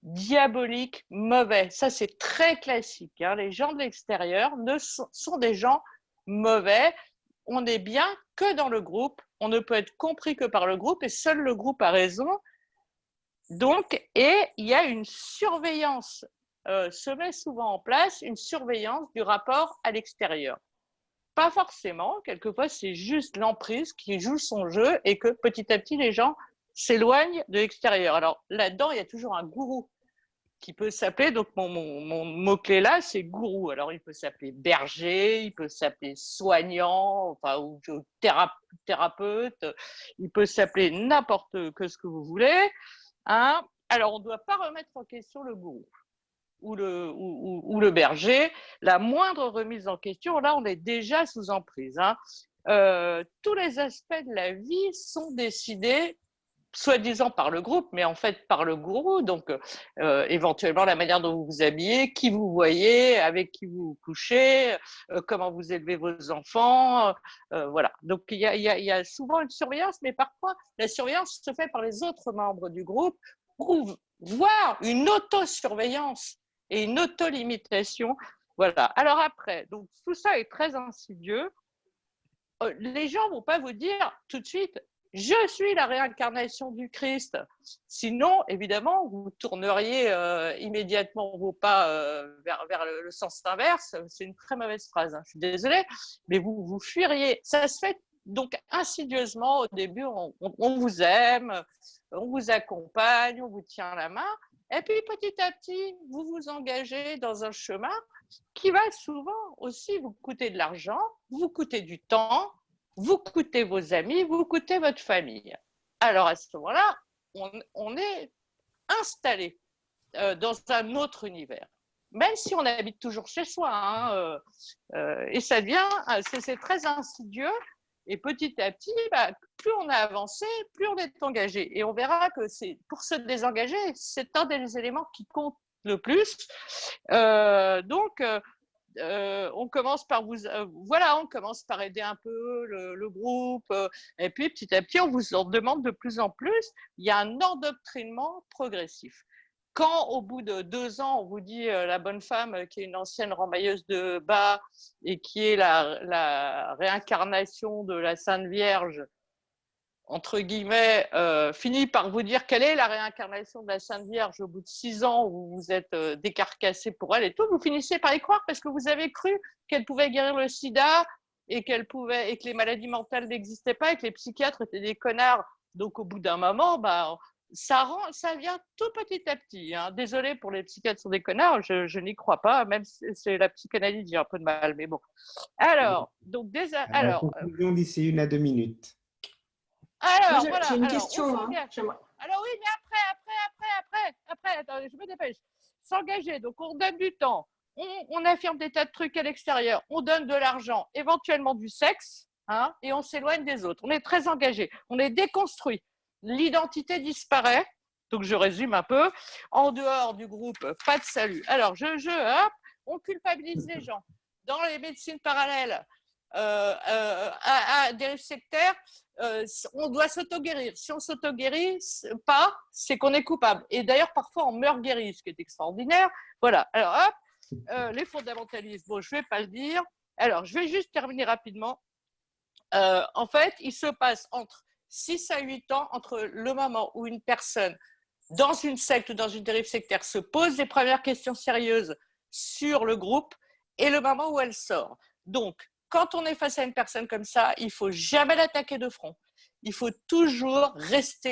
diabolique, mauvais. Ça, c'est très classique. Hein. Les gens de l'extérieur sont des gens mauvais. On n'est bien que dans le groupe. On ne peut être compris que par le groupe et seul le groupe a raison. Donc, et il y a une surveillance, se met souvent en place une surveillance du rapport à l'extérieur. Pas forcément, quelquefois c'est juste l'emprise qui joue son jeu et que petit à petit les gens s'éloignent de l'extérieur. Alors là-dedans, il y a toujours un gourou qui peut s'appeler, donc mon mot-clé là, c'est gourou. Alors il peut s'appeler berger, il peut s'appeler soignant, enfin, ou thérapeute, il peut s'appeler n'importe que ce que vous voulez. Hein. Alors, on ne doit pas remettre en question le gourou ou le berger. La moindre remise en question, là, on est déjà sous emprise. Hein. Tous les aspects de la vie sont décidés, soi-disant par le groupe, mais en fait par le gourou. Donc, éventuellement, la manière dont vous vous habillez, qui vous voyez, avec qui vous couchez, comment vous élevez vos enfants. Voilà. Donc, il y a souvent une surveillance, mais parfois, la surveillance se fait par les autres membres du groupe, ou voire une autosurveillance et une auto-limitation. Voilà. Alors après, donc, tout ça est très insidieux. Les gens ne vont pas vous dire tout de suite « Je suis la réincarnation du Christ ». Sinon, évidemment, vous tourneriez immédiatement vos pas vers le sens inverse. C'est une très mauvaise phrase, hein, je suis désolée, mais vous fuiriez. Ça se fait donc insidieusement. Au début, on vous aime, on vous accompagne, on vous tient la main. Et puis, petit à petit, vous vous engagez dans un chemin qui va souvent aussi vous coûter de l'argent, vous coûter du temps, vous coûter vos amis, vous coûter votre famille. Alors, à ce moment-là, on est installé dans un autre univers, même si on habite toujours chez soi. Hein, et ça devient, c'est très insidieux. Et petit à petit, plus on a avancé, plus on est engagé. Et on verra que pour se désengager, c'est un des éléments qui compte le plus. Donc, on commence par on commence par aider un peu le groupe, et puis petit à petit, on vous en demande de plus en plus. Il y a un endoctrinement progressif. Quand, au bout de 2 ans, on vous dit la bonne femme qui est une ancienne remailleuse de bas et qui est la réincarnation de la Sainte Vierge, entre guillemets, finit par vous dire quelle est la réincarnation de la Sainte Vierge au bout de 6 ans où vous êtes décarcassé pour elle et tout, vous finissez par y croire parce que vous avez cru qu'elle pouvait guérir le sida et que les maladies mentales n'existaient pas et que les psychiatres étaient des connards. Donc, au bout d'un moment, ça vient tout petit à petit. Hein. Désolée pour les psychiatres sont des connards, je n'y crois pas, même si c'est la psychanalyse, j'ai un peu de mal, mais bon. Alors, donc la conclusion d'ici 1 à 2 minutes. Alors, voilà. J'ai une question. Alors oui, mais après, attends, je me dépêche. S'engager, donc on donne du temps, on affirme des tas de trucs à l'extérieur, on donne de l'argent, éventuellement du sexe, hein, et on s'éloigne des autres. On est très engagé, on est déconstruit. L'identité disparaît, donc je résume un peu. En dehors du groupe, pas de salut. Alors, hop, on culpabilise les gens. Dans les médecines parallèles, à dérive sectaire, on doit s'auto-guérir. Si on ne s'auto-guérit pas, c'est qu'on est coupable. Et d'ailleurs, parfois, on meurt guéri, ce qui est extraordinaire. Voilà. Alors, hop, les fondamentalistes, bon, je ne vais pas le dire. Alors, je vais juste terminer rapidement. En fait, il se passe entre 6 à 8 ans entre le moment où une personne, dans une secte ou dans une dérive sectaire, se pose les premières questions sérieuses sur le groupe et le moment où elle sort. Donc, quand on est face à une personne comme ça, il ne faut jamais l'attaquer de front. Il faut toujours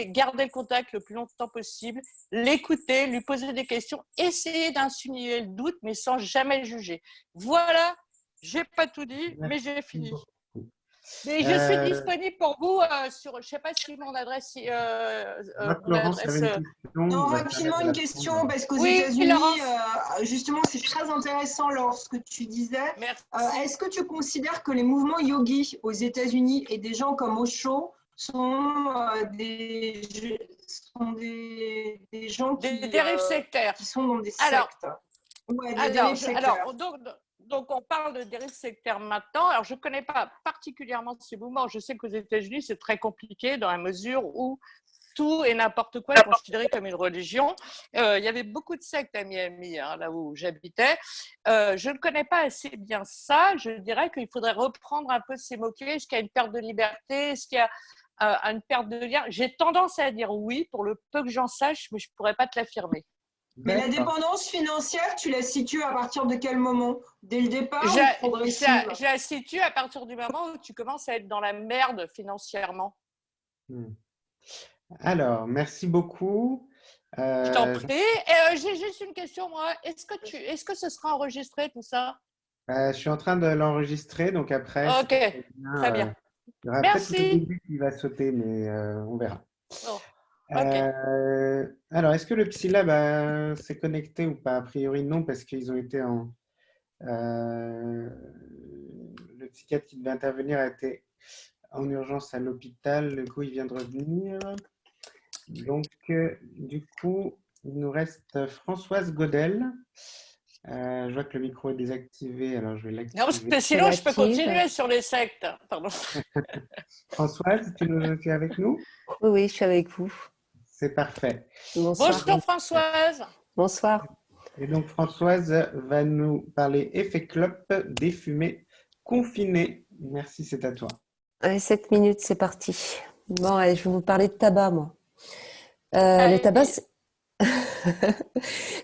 garder le contact le plus longtemps possible, l'écouter, lui poser des questions, essayer d'insinuer le doute, mais sans jamais juger. Voilà, je n'ai pas tout dit, mais j'ai fini. Mais je suis disponible pour vous sur, je ne sais pas si mon adresse, mon Florence adresse. avait une question. Non, Bah, rapidement, ça une va question, répondre. parce qu'aux Oui, États-Unis, Laurence. justement, c'est très intéressant, Laure, ce que tu disais. Merci. Est-ce que tu considères que les mouvements yogis aux États-Unis et des gens comme Osho sont des gens Des dérives sectaires. qui sont dans des Alors, sectes? Ouais, des dérives sectaires. Donc, on parle de dérives sectaires maintenant. Alors, je ne connais pas particulièrement ces mouvements. Je sais qu'aux États-Unis, c'est très compliqué dans la mesure où tout et n'importe quoi est considéré comme une religion. Il y avait beaucoup de sectes à Miami, hein, là où j'habitais. Je ne connais pas assez bien ça. Je dirais qu'il faudrait reprendre un peu ces mots-clés. Est-ce qu'il y a une perte de liberté? Est-ce qu'il y a une perte de lien? J'ai tendance à dire oui, pour le peu que j'en sache, mais je ne pourrais pas te l'affirmer. Mais la dépendance financière, tu la situes à partir de quel moment? Dès le départ ou progressive? Je la situe à partir du moment où tu commences à être dans la merde financièrement. Alors, merci beaucoup. Je t'en prie. J'ai juste une question, moi. Est-ce que ce sera enregistré, tout ça? Je suis en train de l'enregistrer, donc après, Ok, très bien. il y aura peut-être le Merci. début qui va sauter, mais on verra. Oh, ok. Alors, est-ce que le Psylab s'est connecté ou pas? A priori, non, parce qu'ils ont été le psychiatre qui devait intervenir a été en urgence à l'hôpital. Du coup, il vient de revenir. Donc, du coup, il nous reste Françoise Godel. Je vois que le micro est désactivé, alors je vais l'activer. Non, parce que sinon, je peux continuer sur les sectes. Pardon. Françoise, tu es avec nous? Oui, je suis avec vous. C'est parfait. Bonsoir. Bonjour Françoise. Bonsoir. Et donc Françoise va nous parler effet clope, défumé, confiné. Merci, c'est à toi. Allez, 7 minutes, c'est parti. Bon, allez, je vais vous parler de tabac, moi. Le tabac,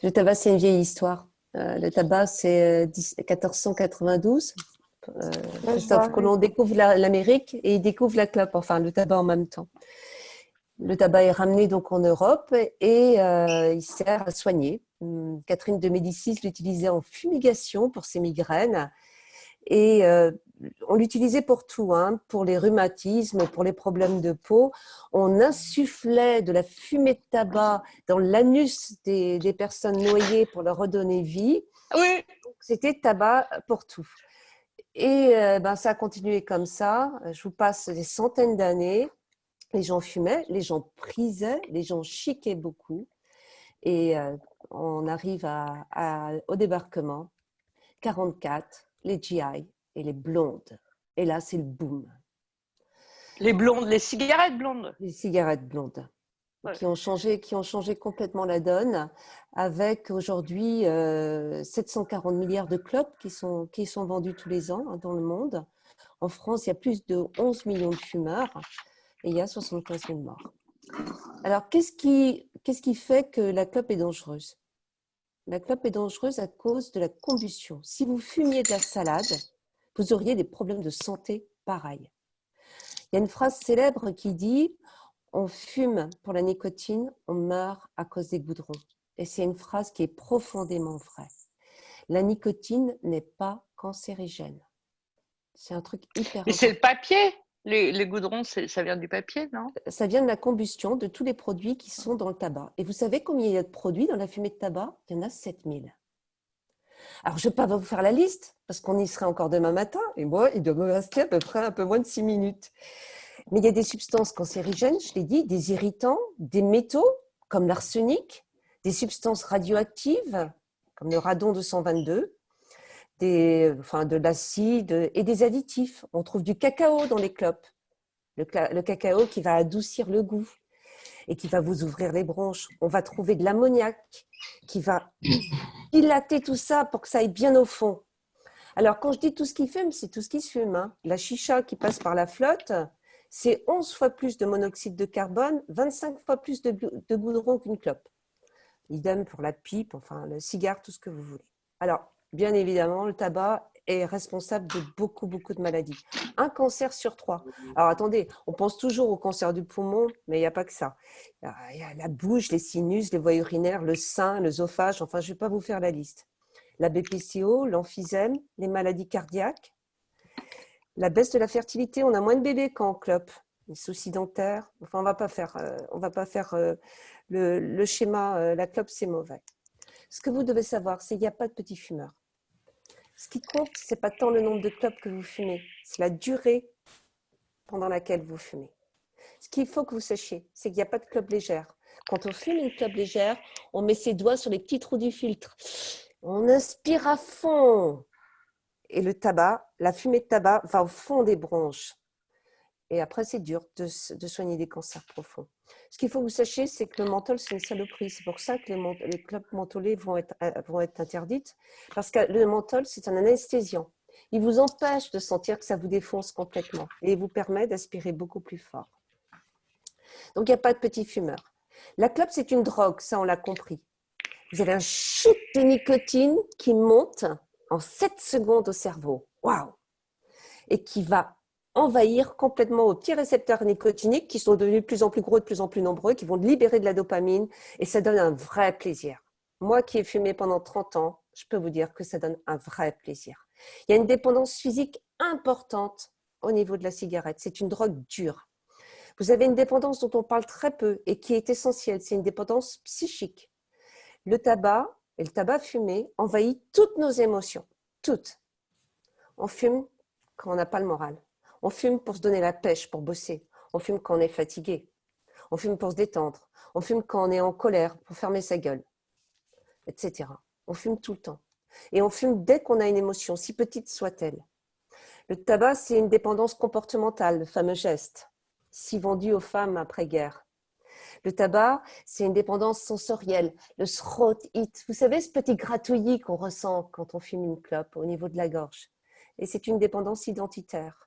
le tabac, c'est une vieille histoire. Le tabac, c'est 1492. Christophe Colomb découvre l'Amérique et il découvre la clope, enfin le tabac en même temps. Le tabac est ramené donc en Europe et il sert à soigner. Catherine de Médicis l'utilisait en fumigation pour ses migraines et on l'utilisait pour tout, hein, pour les rhumatismes, pour les problèmes de peau. On insufflait de la fumée de tabac dans l'anus des personnes noyées pour leur redonner vie. Oui. C'était tabac pour tout. Et ça a continué comme ça. Je vous passe des centaines d'années. Les gens fumaient, les gens prisaient, les gens chiquaient beaucoup. Et on arrive au débarquement. 44, les GI et les blondes. Et là, c'est le boom. Les blondes, les cigarettes blondes. Les cigarettes blondes. Ouais. qui ont changé complètement la donne, avec aujourd'hui 740 milliards de clopes qui sont vendus tous les ans, hein, dans le monde. En France, il y a plus de 11 millions de fumeurs et il y a 75 000 morts. Alors, qu'est-ce qui fait que la clope est dangereuse? La clope est dangereuse à cause de la combustion. Si vous fumiez de la salade, vous auriez des problèmes de santé pareils. Il y a une phrase célèbre qui dit « On fume pour la nicotine, on meurt à cause des goudrons ». Et c'est une phrase qui est profondément vraie. La nicotine n'est pas cancérigène. C'est un truc hyper important. Mais c'est le papier. Les goudrons, ça vient du papier, non? Ça vient de la combustion de tous les produits qui sont dans le tabac. Et vous savez combien il y a de produits dans la fumée de tabac? Il y en a 7000. Alors, je ne vais pas vous faire la liste, parce qu'on y serait encore demain matin. Et moi, il doit me rester à peu près un peu moins de 6 minutes. Mais il y a des substances cancérigènes, je l'ai dit, des irritants, des métaux, comme l'arsenic, des substances radioactives, comme le radon 222, de l'acide et des additifs. On trouve du cacao dans les clopes. Le cacao qui va adoucir le goût et qui va vous ouvrir les bronches. On va trouver de l'ammoniac qui va dilater tout ça pour que ça aille bien au fond. Alors, quand je dis tout ce qui fume, c'est tout ce qui se fume, hein. La chicha qui passe par la flotte, c'est 11 fois plus de monoxyde de carbone, 25 fois plus de goudron qu'une clope. Idem pour la pipe, enfin le cigare, tout ce que vous voulez. Alors, bien évidemment, le tabac est responsable de beaucoup de maladies. Un cancer sur 3. Alors attendez, on pense toujours au cancer du poumon, mais il n'y a pas que ça. Il y a la bouche, les sinus, les voies urinaires, le sein, l'œsophage, enfin je ne vais pas vous faire la liste. La BPCO, l'emphysème, les maladies cardiaques, La baisse de la fertilité, on a moins de bébés quand on clope. Les soucis dentaires, enfin, on va pas faire le schéma, la clope, c'est mauvais. Ce que vous devez savoir, c'est qu'il n'y a pas de petits fumeurs. Ce qui compte, ce n'est pas tant le nombre de clopes que vous fumez, c'est la durée pendant laquelle vous fumez. Ce qu'il faut que vous sachiez, c'est qu'il n'y a pas de clope légère. Quand on fume une clope légère, on met ses doigts sur les petits trous du filtre. On inspire à fond. Et le tabac, la fumée de tabac va au fond des bronches. Et après, c'est dur de soigner des cancers profonds. Ce qu'il faut que vous sachiez, c'est que le menthol, c'est une saloperie. C'est pour ça que les clopes mentholées vont être interdites. Parce que le menthol, c'est un anesthésiant. Il vous empêche de sentir que ça vous défonce complètement. Et il vous permet d'aspirer beaucoup plus fort. Donc, il n'y a pas de petits fumeurs. La clope, c'est une drogue, ça, on l'a compris. Vous avez un chute de nicotine qui monte en 7 secondes au cerveau. Waouh! Et qui va envahir complètement aux petits récepteurs nicotiniques qui sont devenus de plus en plus gros, de plus en plus nombreux, qui vont libérer de la dopamine et ça donne un vrai plaisir. Moi qui ai fumé pendant 30 ans, je peux vous dire que ça donne un vrai plaisir. Il y a une dépendance physique importante au niveau de la cigarette. C'est une drogue dure. Vous avez une dépendance dont on parle très peu et qui est essentielle. C'est une dépendance psychique. Le tabac et le tabac fumé envahit toutes nos émotions. Toutes. On fume quand on n'a pas le moral. On fume pour se donner la pêche, pour bosser. On fume quand on est fatigué. On fume pour se détendre. On fume quand on est en colère, pour fermer sa gueule, etc. On fume tout le temps. Et on fume dès qu'on a une émotion, si petite soit-elle. Le tabac, c'est une dépendance comportementale, le fameux geste, si vendu aux femmes après-guerre. Le tabac, c'est une dépendance sensorielle, le throat hit. Vous savez, ce petit gratouillis qu'on ressent quand on fume une clope au niveau de la gorge. Et c'est une dépendance identitaire.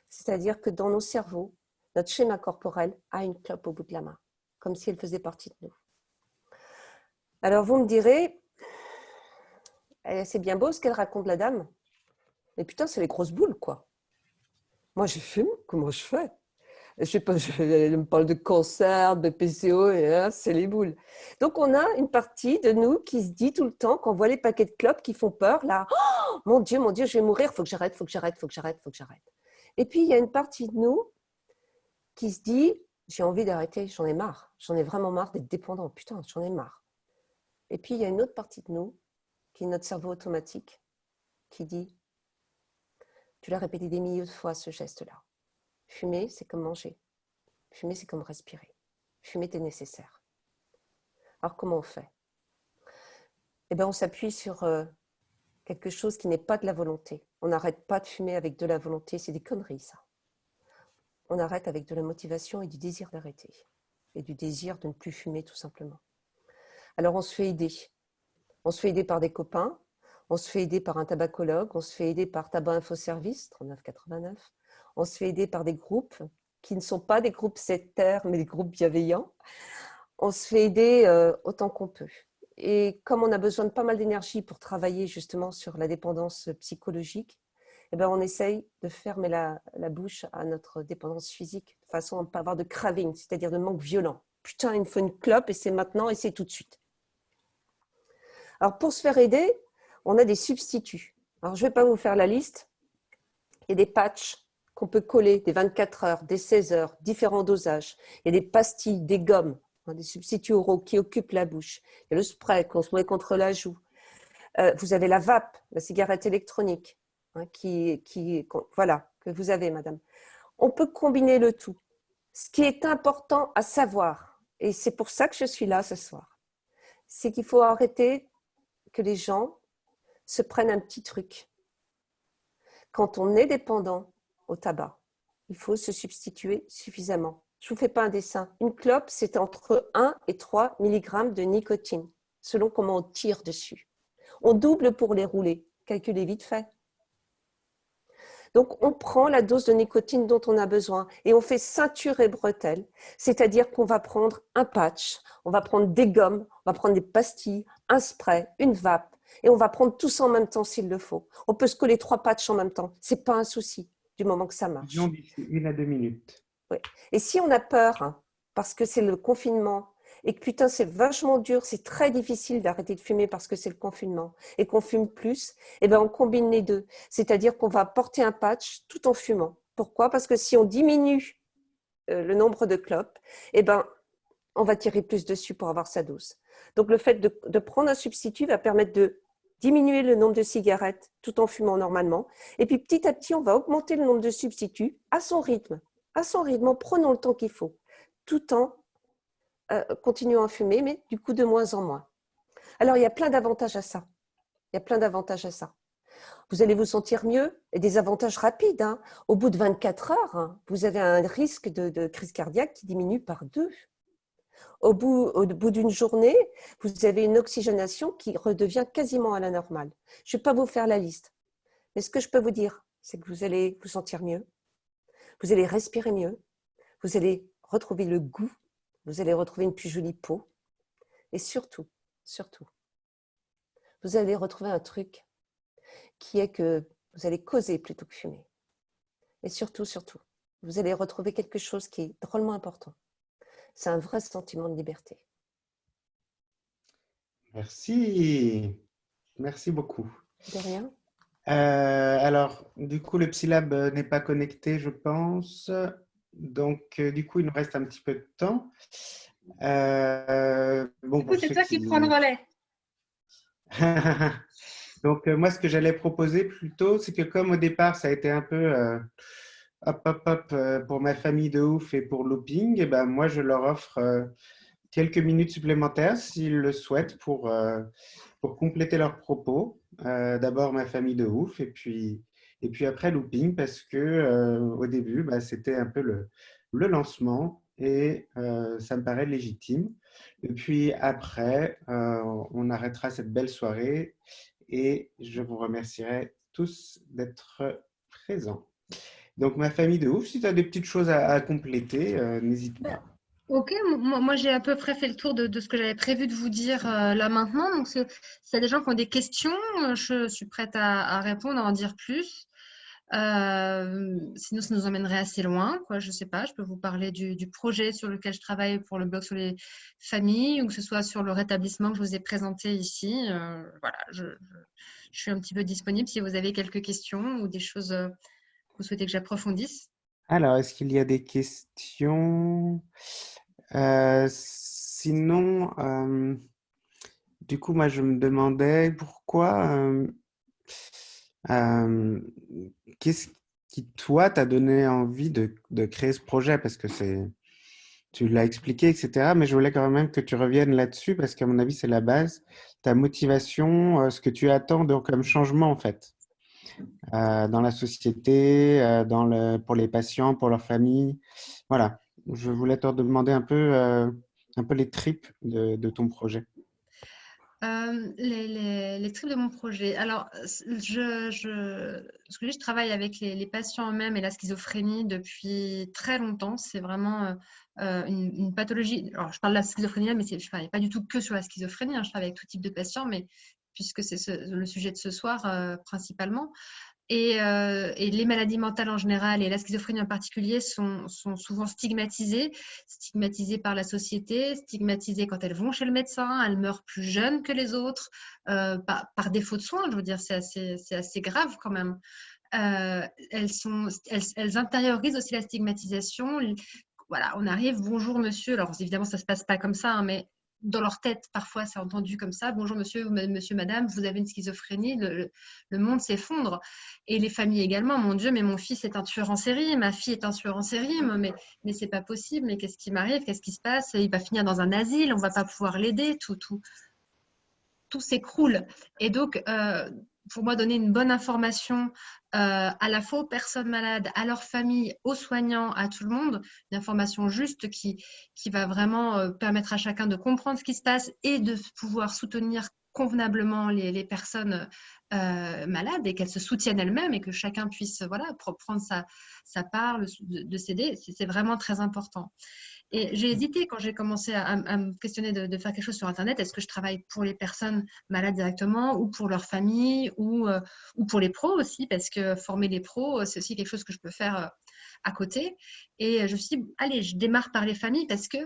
C'est-à-dire que dans nos cerveaux, notre schéma corporel a une clope au bout de la main, comme si elle faisait partie de nous. Alors vous me direz, c'est bien beau ce qu'elle raconte la dame, mais putain, c'est les grosses boules, quoi. Moi, je fume, comment je fais? Je sais pas, elle me parle de cancer, de PCO, et là, c'est les boules. Donc, on a une partie de nous qui se dit tout le temps, quand on voit les paquets de clopes qui font peur, là, oh, mon Dieu, je vais mourir, il faut que j'arrête, il faut que j'arrête, il faut que j'arrête, il faut que j'arrête. Et puis, il y a une partie de nous qui se dit, j'ai envie d'arrêter, j'en ai marre, j'en ai vraiment marre d'être dépendant, putain, j'en ai marre. Et puis, il y a une autre partie de nous, qui est notre cerveau automatique, qui dit, tu l'as répété des milliers de fois ce geste-là. Fumer, c'est comme manger. Fumer, c'est comme respirer. Fumer, c'est nécessaire. Alors, comment on fait? Eh bien, on s'appuie sur quelque chose qui n'est pas de la volonté. On n'arrête pas de fumer avec de la volonté, c'est des conneries, ça. On arrête avec de la motivation et du désir d'arrêter. Et du désir de ne plus fumer, tout simplement. Alors, on se fait aider. On se fait aider par des copains, on se fait aider par un tabacologue, on se fait aider par Tabac Info Service, 39,89. On se fait aider par des groupes qui ne sont pas des groupes sectaires, mais des groupes bienveillants. On se fait aider autant qu'on peut. Et comme on a besoin de pas mal d'énergie pour travailler justement sur la dépendance psychologique, eh bien on essaye de fermer la bouche à notre dépendance physique, de façon à ne pas avoir de craving, c'est-à-dire de manque violent. Putain, il me faut une clope et c'est maintenant et c'est tout de suite. Alors pour se faire aider, on a des substituts. Alors je ne vais pas vous faire la liste. Il y a des patchs qu'on peut coller, des 24 heures, des 16 heures, différents dosages. Il y a des pastilles, des gommes, des substituts oraux qui occupent la bouche. Il y a le spray qu'on se met contre la joue. Vous avez la vape, la cigarette électronique, que vous avez, madame. On peut combiner le tout. Ce qui est important à savoir, et c'est pour ça que je suis là ce soir, c'est qu'il faut arrêter que les gens se prennent un petit truc. Quand on est dépendant au tabac, il faut se substituer suffisamment. Je ne vous fais pas un dessin. Une clope, c'est entre 1 et 3 mg de nicotine, selon comment on tire dessus. On double pour les rouler. Calculez vite fait. Donc, on prend la dose de nicotine dont on a besoin et on fait ceinture et bretelle. C'est-à-dire qu'on va prendre un patch, on va prendre des gommes, on va prendre des pastilles, un spray, une vape et on va prendre tout ça en même temps s'il le faut. On peut se coller 3 patchs en même temps. Ce n'est pas un souci du moment que ça marche. 1 à 2 minutes. Oui. Et si on a peur, parce que c'est le confinement et que putain, c'est vachement dur, c'est très difficile d'arrêter de fumer parce que c'est le confinement et qu'on fume plus, eh ben, on combine les deux. C'est-à-dire qu'on va porter un patch tout en fumant. Pourquoi? Parce que si on diminue le nombre de clopes, eh ben, on va tirer plus dessus pour avoir sa dose. Donc, le fait de prendre un substitut va permettre de diminuer le nombre de cigarettes tout en fumant normalement. Et puis, petit à petit, on va augmenter le nombre de substituts à son rythme, en prenant le temps qu'il faut, tout en continuant à fumer, mais du coup, de moins en moins. Alors, il y a plein d'avantages à ça. Vous allez vous sentir mieux et des avantages rapides. Hein. Au bout de 24 heures, hein, vous avez un risque de crise cardiaque qui diminue par 2. Au bout d'une journée, vous avez une oxygénation qui redevient quasiment à la normale. Je ne vais pas vous faire la liste. Mais ce que je peux vous dire, c'est que vous allez vous sentir mieux, vous allez respirer mieux, vous allez retrouver le goût, vous allez retrouver une plus jolie peau. Et surtout, vous allez retrouver un truc qui est que vous allez causer plutôt que fumer. Et surtout, vous allez retrouver quelque chose qui est drôlement important. C'est un vrai sentiment de liberté. Merci. Merci beaucoup. De rien. Alors, du coup, le Psylab n'est pas connecté, je pense. Donc, du coup, il nous reste un petit peu de temps. Du coup, c'est toi qui prends le relais. Donc, moi, ce que j'allais proposer plutôt, c'est que comme au départ, ça a été un peu pour ma famille de ouf et pour Looping, et ben, moi, je leur offre quelques minutes supplémentaires s'ils le souhaitent pour compléter leurs propos. D'abord, ma famille de ouf et puis après Looping parce que au début, bah, c'était un peu le lancement et ça me paraît légitime. Et puis après, on arrêtera cette belle soirée et je vous remercierai tous d'être présents. Donc, ma famille de ouf, si tu as des petites choses à compléter, n'hésite pas. Ok, moi j'ai à peu près fait le tour de ce que j'avais prévu de vous dire là maintenant. Donc, s'il y a des gens qui ont des questions, je suis prête à répondre, à en dire plus. Sinon, ça nous emmènerait assez loin, quoi. Je sais pas, je peux vous parler du projet sur lequel je travaille pour le blog sur les familles, ou que ce soit sur le rétablissement que je vous ai présenté ici. Voilà, je suis un petit peu disponible si vous avez quelques questions ou des choses que vous souhaitez que j'approfondisse. Alors, est-ce qu'il y a des questions? Sinon, du coup, moi, je me demandais pourquoi, qu'est-ce qui, toi, t'a donné envie de créer ce projet? Parce que tu l'as expliqué, etc. Mais je voulais quand même que tu reviennes là-dessus parce qu'à mon avis, c'est la base. Ta motivation, ce que tu attends comme changement, en fait, dans la société, pour les patients, pour leurs familles. Voilà. Je voulais te demander un peu les tripes de ton projet. Les tripes de mon projet. Alors, je travaille avec les patients eux-mêmes et la schizophrénie depuis très longtemps. C'est vraiment une pathologie. Alors, je parle de la schizophrénie, mais je ne travaille pas du tout que sur la schizophrénie. Hein. Je travaille avec tout type de patients, mais puisque c'est le sujet de ce soir principalement. Et les maladies mentales en général et la schizophrénie en particulier sont souvent stigmatisées par la société, stigmatisées quand elles vont chez le médecin, elles meurent plus jeunes que les autres, par défaut de soins, je veux dire, c'est assez grave quand même. Elles intériorisent aussi la stigmatisation. Voilà, on arrive, bonjour monsieur, alors évidemment ça ne se passe pas comme ça, hein, mais dans leur tête, parfois, c'est entendu comme ça. Bonjour monsieur, madame, vous avez une schizophrénie, le monde s'effondre. Et les familles également. Mon Dieu, mais mon fils est un tueur en série, ma fille est un tueur en série, mais c'est pas possible, mais qu'est-ce qui m'arrive, qu'est-ce qui se passe? Il va finir dans un asile, on va pas pouvoir l'aider, tout s'écroule. Et donc, pour moi, donner une bonne information à la fois aux personnes malades, à leurs familles, aux soignants, à tout le monde, une information juste qui va vraiment permettre à chacun de comprendre ce qui se passe et de pouvoir soutenir convenablement les personnes malades et qu'elles se soutiennent elles-mêmes et que chacun puisse prendre sa part, de s'aider. C'est vraiment très important. Et j'ai hésité quand j'ai commencé à me questionner de faire quelque chose sur Internet. Est-ce que je travaille pour les personnes malades directement ou pour leur famille ou pour les pros aussi? Parce que former les pros, c'est aussi quelque chose que je peux faire à côté. Et je me suis dit, allez, je démarre par les familles parce que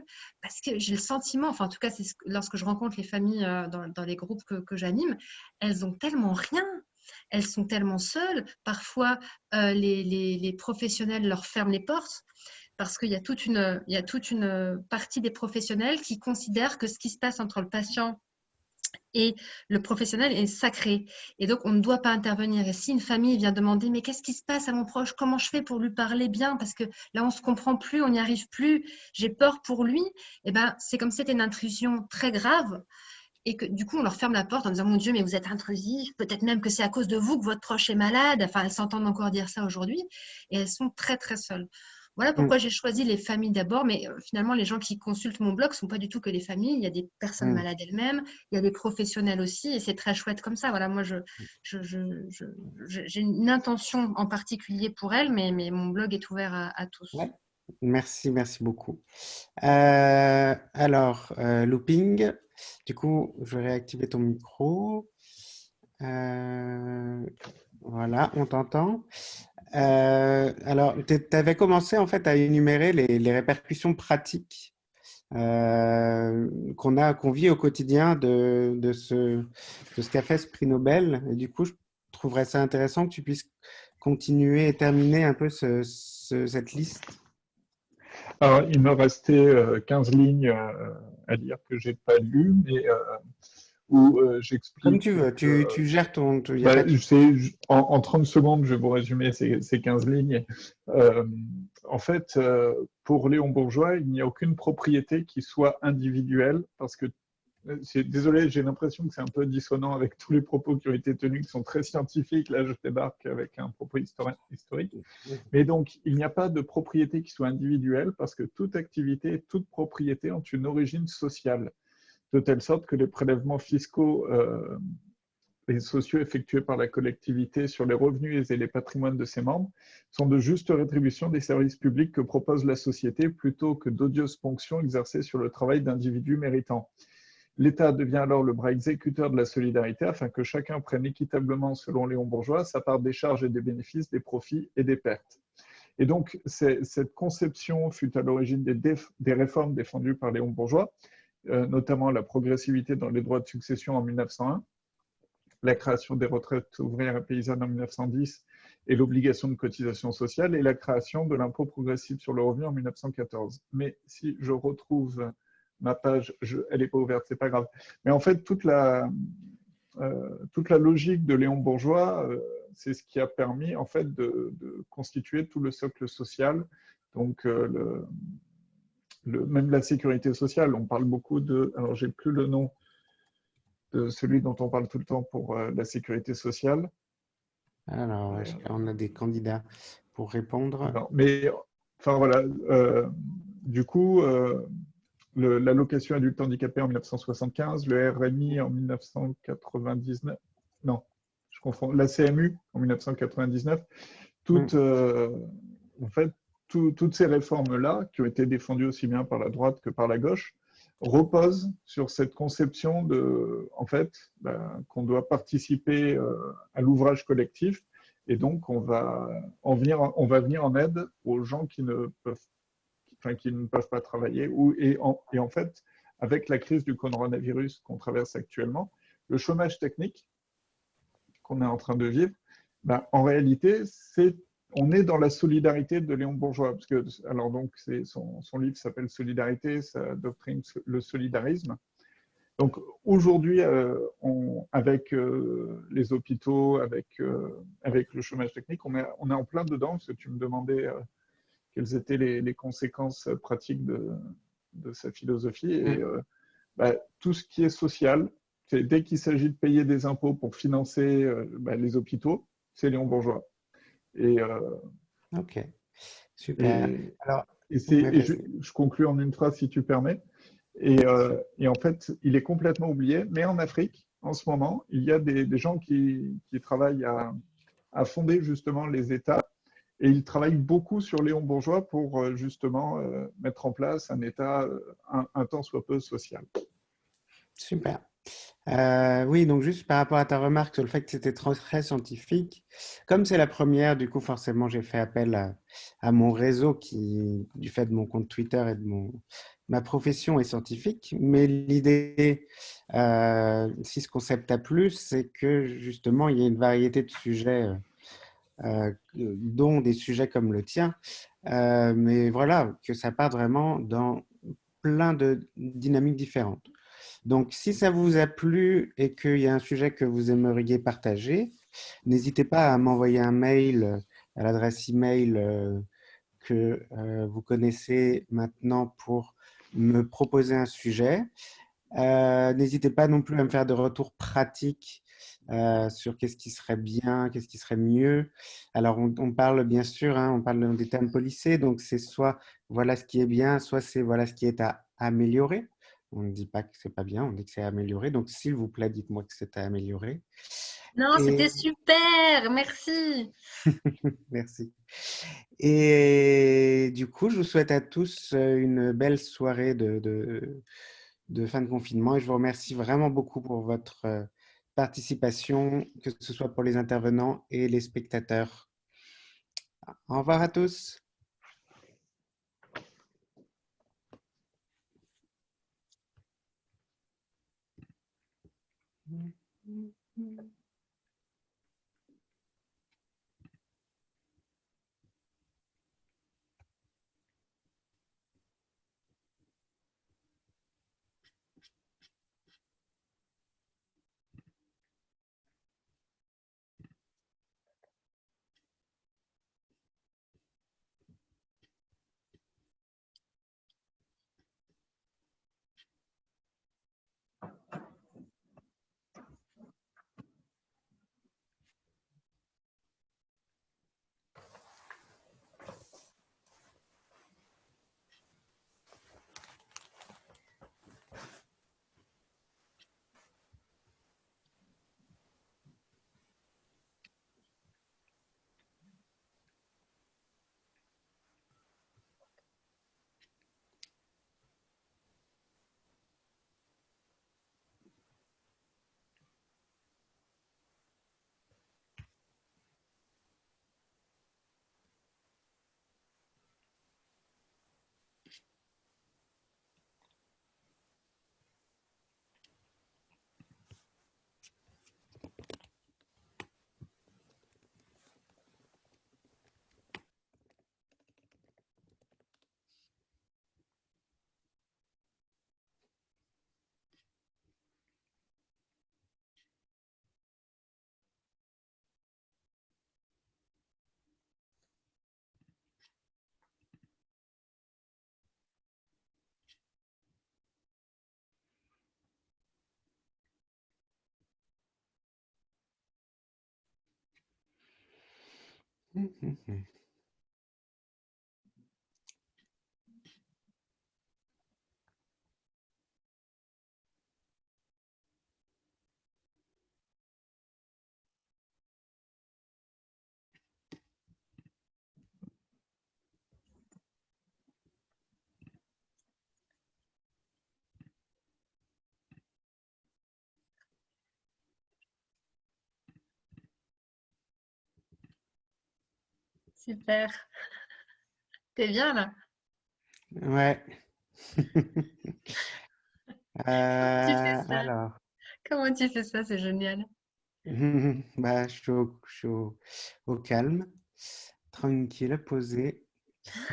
j'ai le sentiment, enfin en tout cas, lorsque je rencontre les familles dans les groupes que j'anime, elles ont tellement rien. Elles sont tellement seules. Parfois, les professionnels leur ferment les portes parce qu'il y a toute une partie des professionnels qui considèrent que ce qui se passe entre le patient et le professionnel est sacré. Et donc, on ne doit pas intervenir. Et si une famille vient demander « Mais qu'est-ce qui se passe à mon proche? Comment je fais pour lui parler bien? Parce que là, on ne se comprend plus, on n'y arrive plus. J'ai peur pour lui. » Eh ben, c'est comme si c'était une intrusion très grave. Et que du coup, on leur ferme la porte en disant « Mon Dieu, mais vous êtes intrusif. Peut-être même que c'est à cause de vous que votre proche est malade. » Enfin, elles s'entendent encore dire ça aujourd'hui. Et elles sont très, très seules. Voilà pourquoi j'ai choisi les familles d'abord, mais finalement, les gens qui consultent mon blog ne sont pas du tout que les familles. Il y a des personnes malades elles-mêmes, il y a des professionnels aussi, et c'est très chouette comme ça. Voilà, moi, j'ai une intention en particulier pour elles, mais mon blog est ouvert à tous. Ouais. Merci beaucoup. Alors, looping, du coup, je vais réactiver ton micro. Voilà, on t'entend. Alors, tu avais commencé en fait à énumérer les répercussions pratiques qu'on vit au quotidien de ce qu'a fait ce prix Nobel. Et du coup, je trouverais ça intéressant que tu puisses continuer et terminer un peu cette liste. Alors, il me restait 15 lignes à lire que je n'ai pas lues, mais où j'explique… Comme tu veux, tu gères ton… en 30 secondes, je vais vous résumer ces 15 lignes. En fait, pour Léon Bourgeois, il n'y a aucune propriété qui soit individuelle, parce que, désolé, j'ai l'impression que c'est un peu dissonant avec tous les propos qui ont été tenus, qui sont très scientifiques. Là, je débarque avec un propos historique. Mais donc, il n'y a pas de propriété qui soit individuelle, parce que toute activité, toute propriété ont une origine sociale, de telle sorte que les prélèvements fiscaux et sociaux effectués par la collectivité sur les revenus et les patrimoines de ses membres sont de justes rétributions des services publics que propose la société plutôt que d'odieuses ponctions exercées sur le travail d'individus méritants. L'État devient alors le bras exécuteur de la solidarité afin que chacun prenne équitablement, selon Léon Bourgeois, sa part des charges et des bénéfices, des profits et des pertes. Et donc, cette conception fut à l'origine des réformes défendues par Léon Bourgeois, notamment la progressivité dans les droits de succession en 1901, la création des retraites ouvrières et paysannes en 1910 et l'obligation de cotisation sociale, et la création de l'impôt progressif sur le revenu en 1914. Mais si je retrouve ma page, elle n'est pas ouverte, c'est pas grave. Mais en fait, toute la logique de Léon Bourgeois, c'est ce qui a permis en fait de constituer tout le socle social. Donc, même la sécurité sociale, on parle beaucoup de… Alors, j'ai plus le nom de celui dont on parle tout le temps pour la sécurité sociale. Alors, on a des candidats pour répondre. Non, mais, enfin voilà, du coup, l'allocation adulte handicapé en 1975, le RMI en 1999, non, je confonds, la CMU en 1999, en fait, toutes ces réformes-là, qui ont été défendues aussi bien par la droite que par la gauche, reposent sur cette conception en fait, qu'on doit participer à l'ouvrage collectif, et donc on va venir en aide aux gens qui ne peuvent pas travailler. Et en fait, avec la crise du coronavirus qu'on traverse actuellement, le chômage technique qu'on est en train de vivre, en réalité, on est dans la solidarité de Léon Bourgeois, parce que, alors donc, son livre s'appelle Solidarité, sa doctrine, le solidarisme. Donc aujourd'hui, avec les hôpitaux, avec le chômage technique, on est en plein dedans, parce que tu me demandais quelles étaient les conséquences pratiques de sa philosophie. Et tout ce qui est social, dès qu'il s'agit de payer des impôts pour financer les hôpitaux, c'est Léon Bourgeois. Ok, super. Je conclue en une phrase si tu permets. Et en fait, il est complètement oublié. Mais en Afrique, en ce moment, il y a des gens qui travaillent à fonder justement les États. Et ils travaillent beaucoup sur Léon Bourgeois pour justement mettre en place un État un tant soit peu social. Super. Oui, donc juste par rapport à ta remarque sur le fait que c'était très scientifique, comme c'est la première, du coup, forcément, j'ai fait appel à mon réseau qui, du fait de mon compte Twitter et de ma profession est scientifique. Mais l'idée, si ce concept a plu, c'est que justement, il y a une variété de sujets, dont des sujets comme le tien, mais voilà, que ça part vraiment dans plein de dynamiques différentes. Donc, si ça vous a plu et qu'il y a un sujet que vous aimeriez partager, n'hésitez pas à m'envoyer un mail à l'adresse email que vous connaissez maintenant pour me proposer un sujet. N'hésitez pas non plus à me faire de retours pratiques sur qu'est-ce qui serait bien, qu'est-ce qui serait mieux. Alors, on parle bien sûr, hein, on parle des termes policés, donc c'est soit voilà ce qui est bien, soit c'est voilà ce qui est à améliorer. On ne dit pas que c'est pas bien, on dit que c'est amélioré. Donc, s'il vous plaît, dites-moi que c'est à améliorer. Non, Et c'était super, merci. merci. Et du coup, je vous souhaite à tous une belle soirée de fin de confinement et je vous remercie vraiment beaucoup pour votre participation, que ce soit pour les intervenants et les spectateurs. Au revoir à tous. Super. T'es bien là? Ouais. Tu fais ça? Alors, Comment tu fais ça? C'est génial. bah, je suis au calme, tranquille, posé.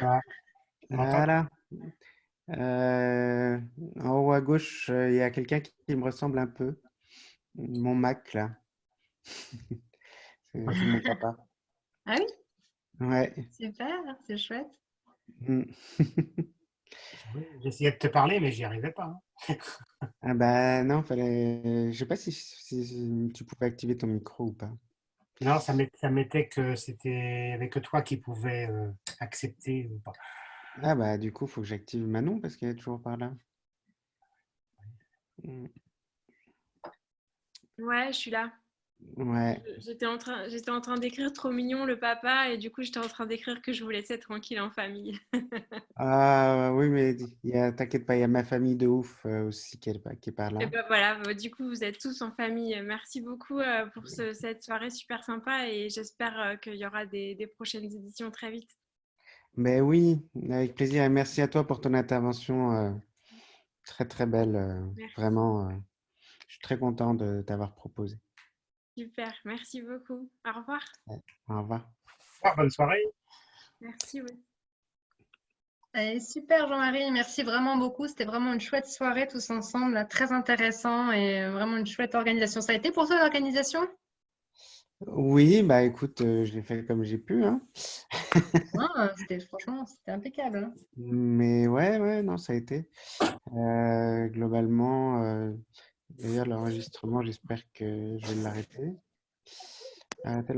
Ah, on m'entend? Voilà. Euh, En haut à gauche, il y a quelqu'un qui me ressemble un peu. Mon Mac, là. C'est mon papa. Ah oui, Ouais. super, c'est chouette. Mm. J'essayais de te parler, mais j'y arrivais pas, hein. Ah bah non, fallait. Je sais pas si tu pouvais activer ton micro ou pas. Non, ça mettait que c'était avec que toi qui pouvais accepter ou pas. Ah bah du coup, faut que j'active Manon parce qu'elle est toujours par là. Mm. Ouais, je suis là. Ouais. J'étais en train d'écrire trop mignon le papa et du coup j'étais en train d'écrire que je vous laissais tranquille en famille. Ah oui, mais t'inquiète pas, il y a ma famille de ouf aussi qui est par Et là. ben voilà, du coup vous êtes tous en famille. Merci beaucoup pour cette soirée super sympa et j'espère qu'il y aura des prochaines éditions très vite. Mais oui, avec plaisir. Et merci à toi pour ton intervention très très belle. Merci, Vraiment, je suis très content de t'avoir proposé. super, merci beaucoup. Au revoir. Ouais. Au revoir. Bonne soirée. Merci, oui. Super Jean-Marie, merci vraiment beaucoup. C'était vraiment une chouette soirée tous ensemble, là, très intéressant et vraiment une chouette organisation. Ça a été pour toi l'organisation? Oui, bah écoute, je l'ai fait comme j'ai pu, hein. Franchement, c'était impeccable, hein. Mais ouais, non, ça a été. Globalement, d'ailleurs, l'enregistrement, j'espère que je vais l'arrêter. Arrêter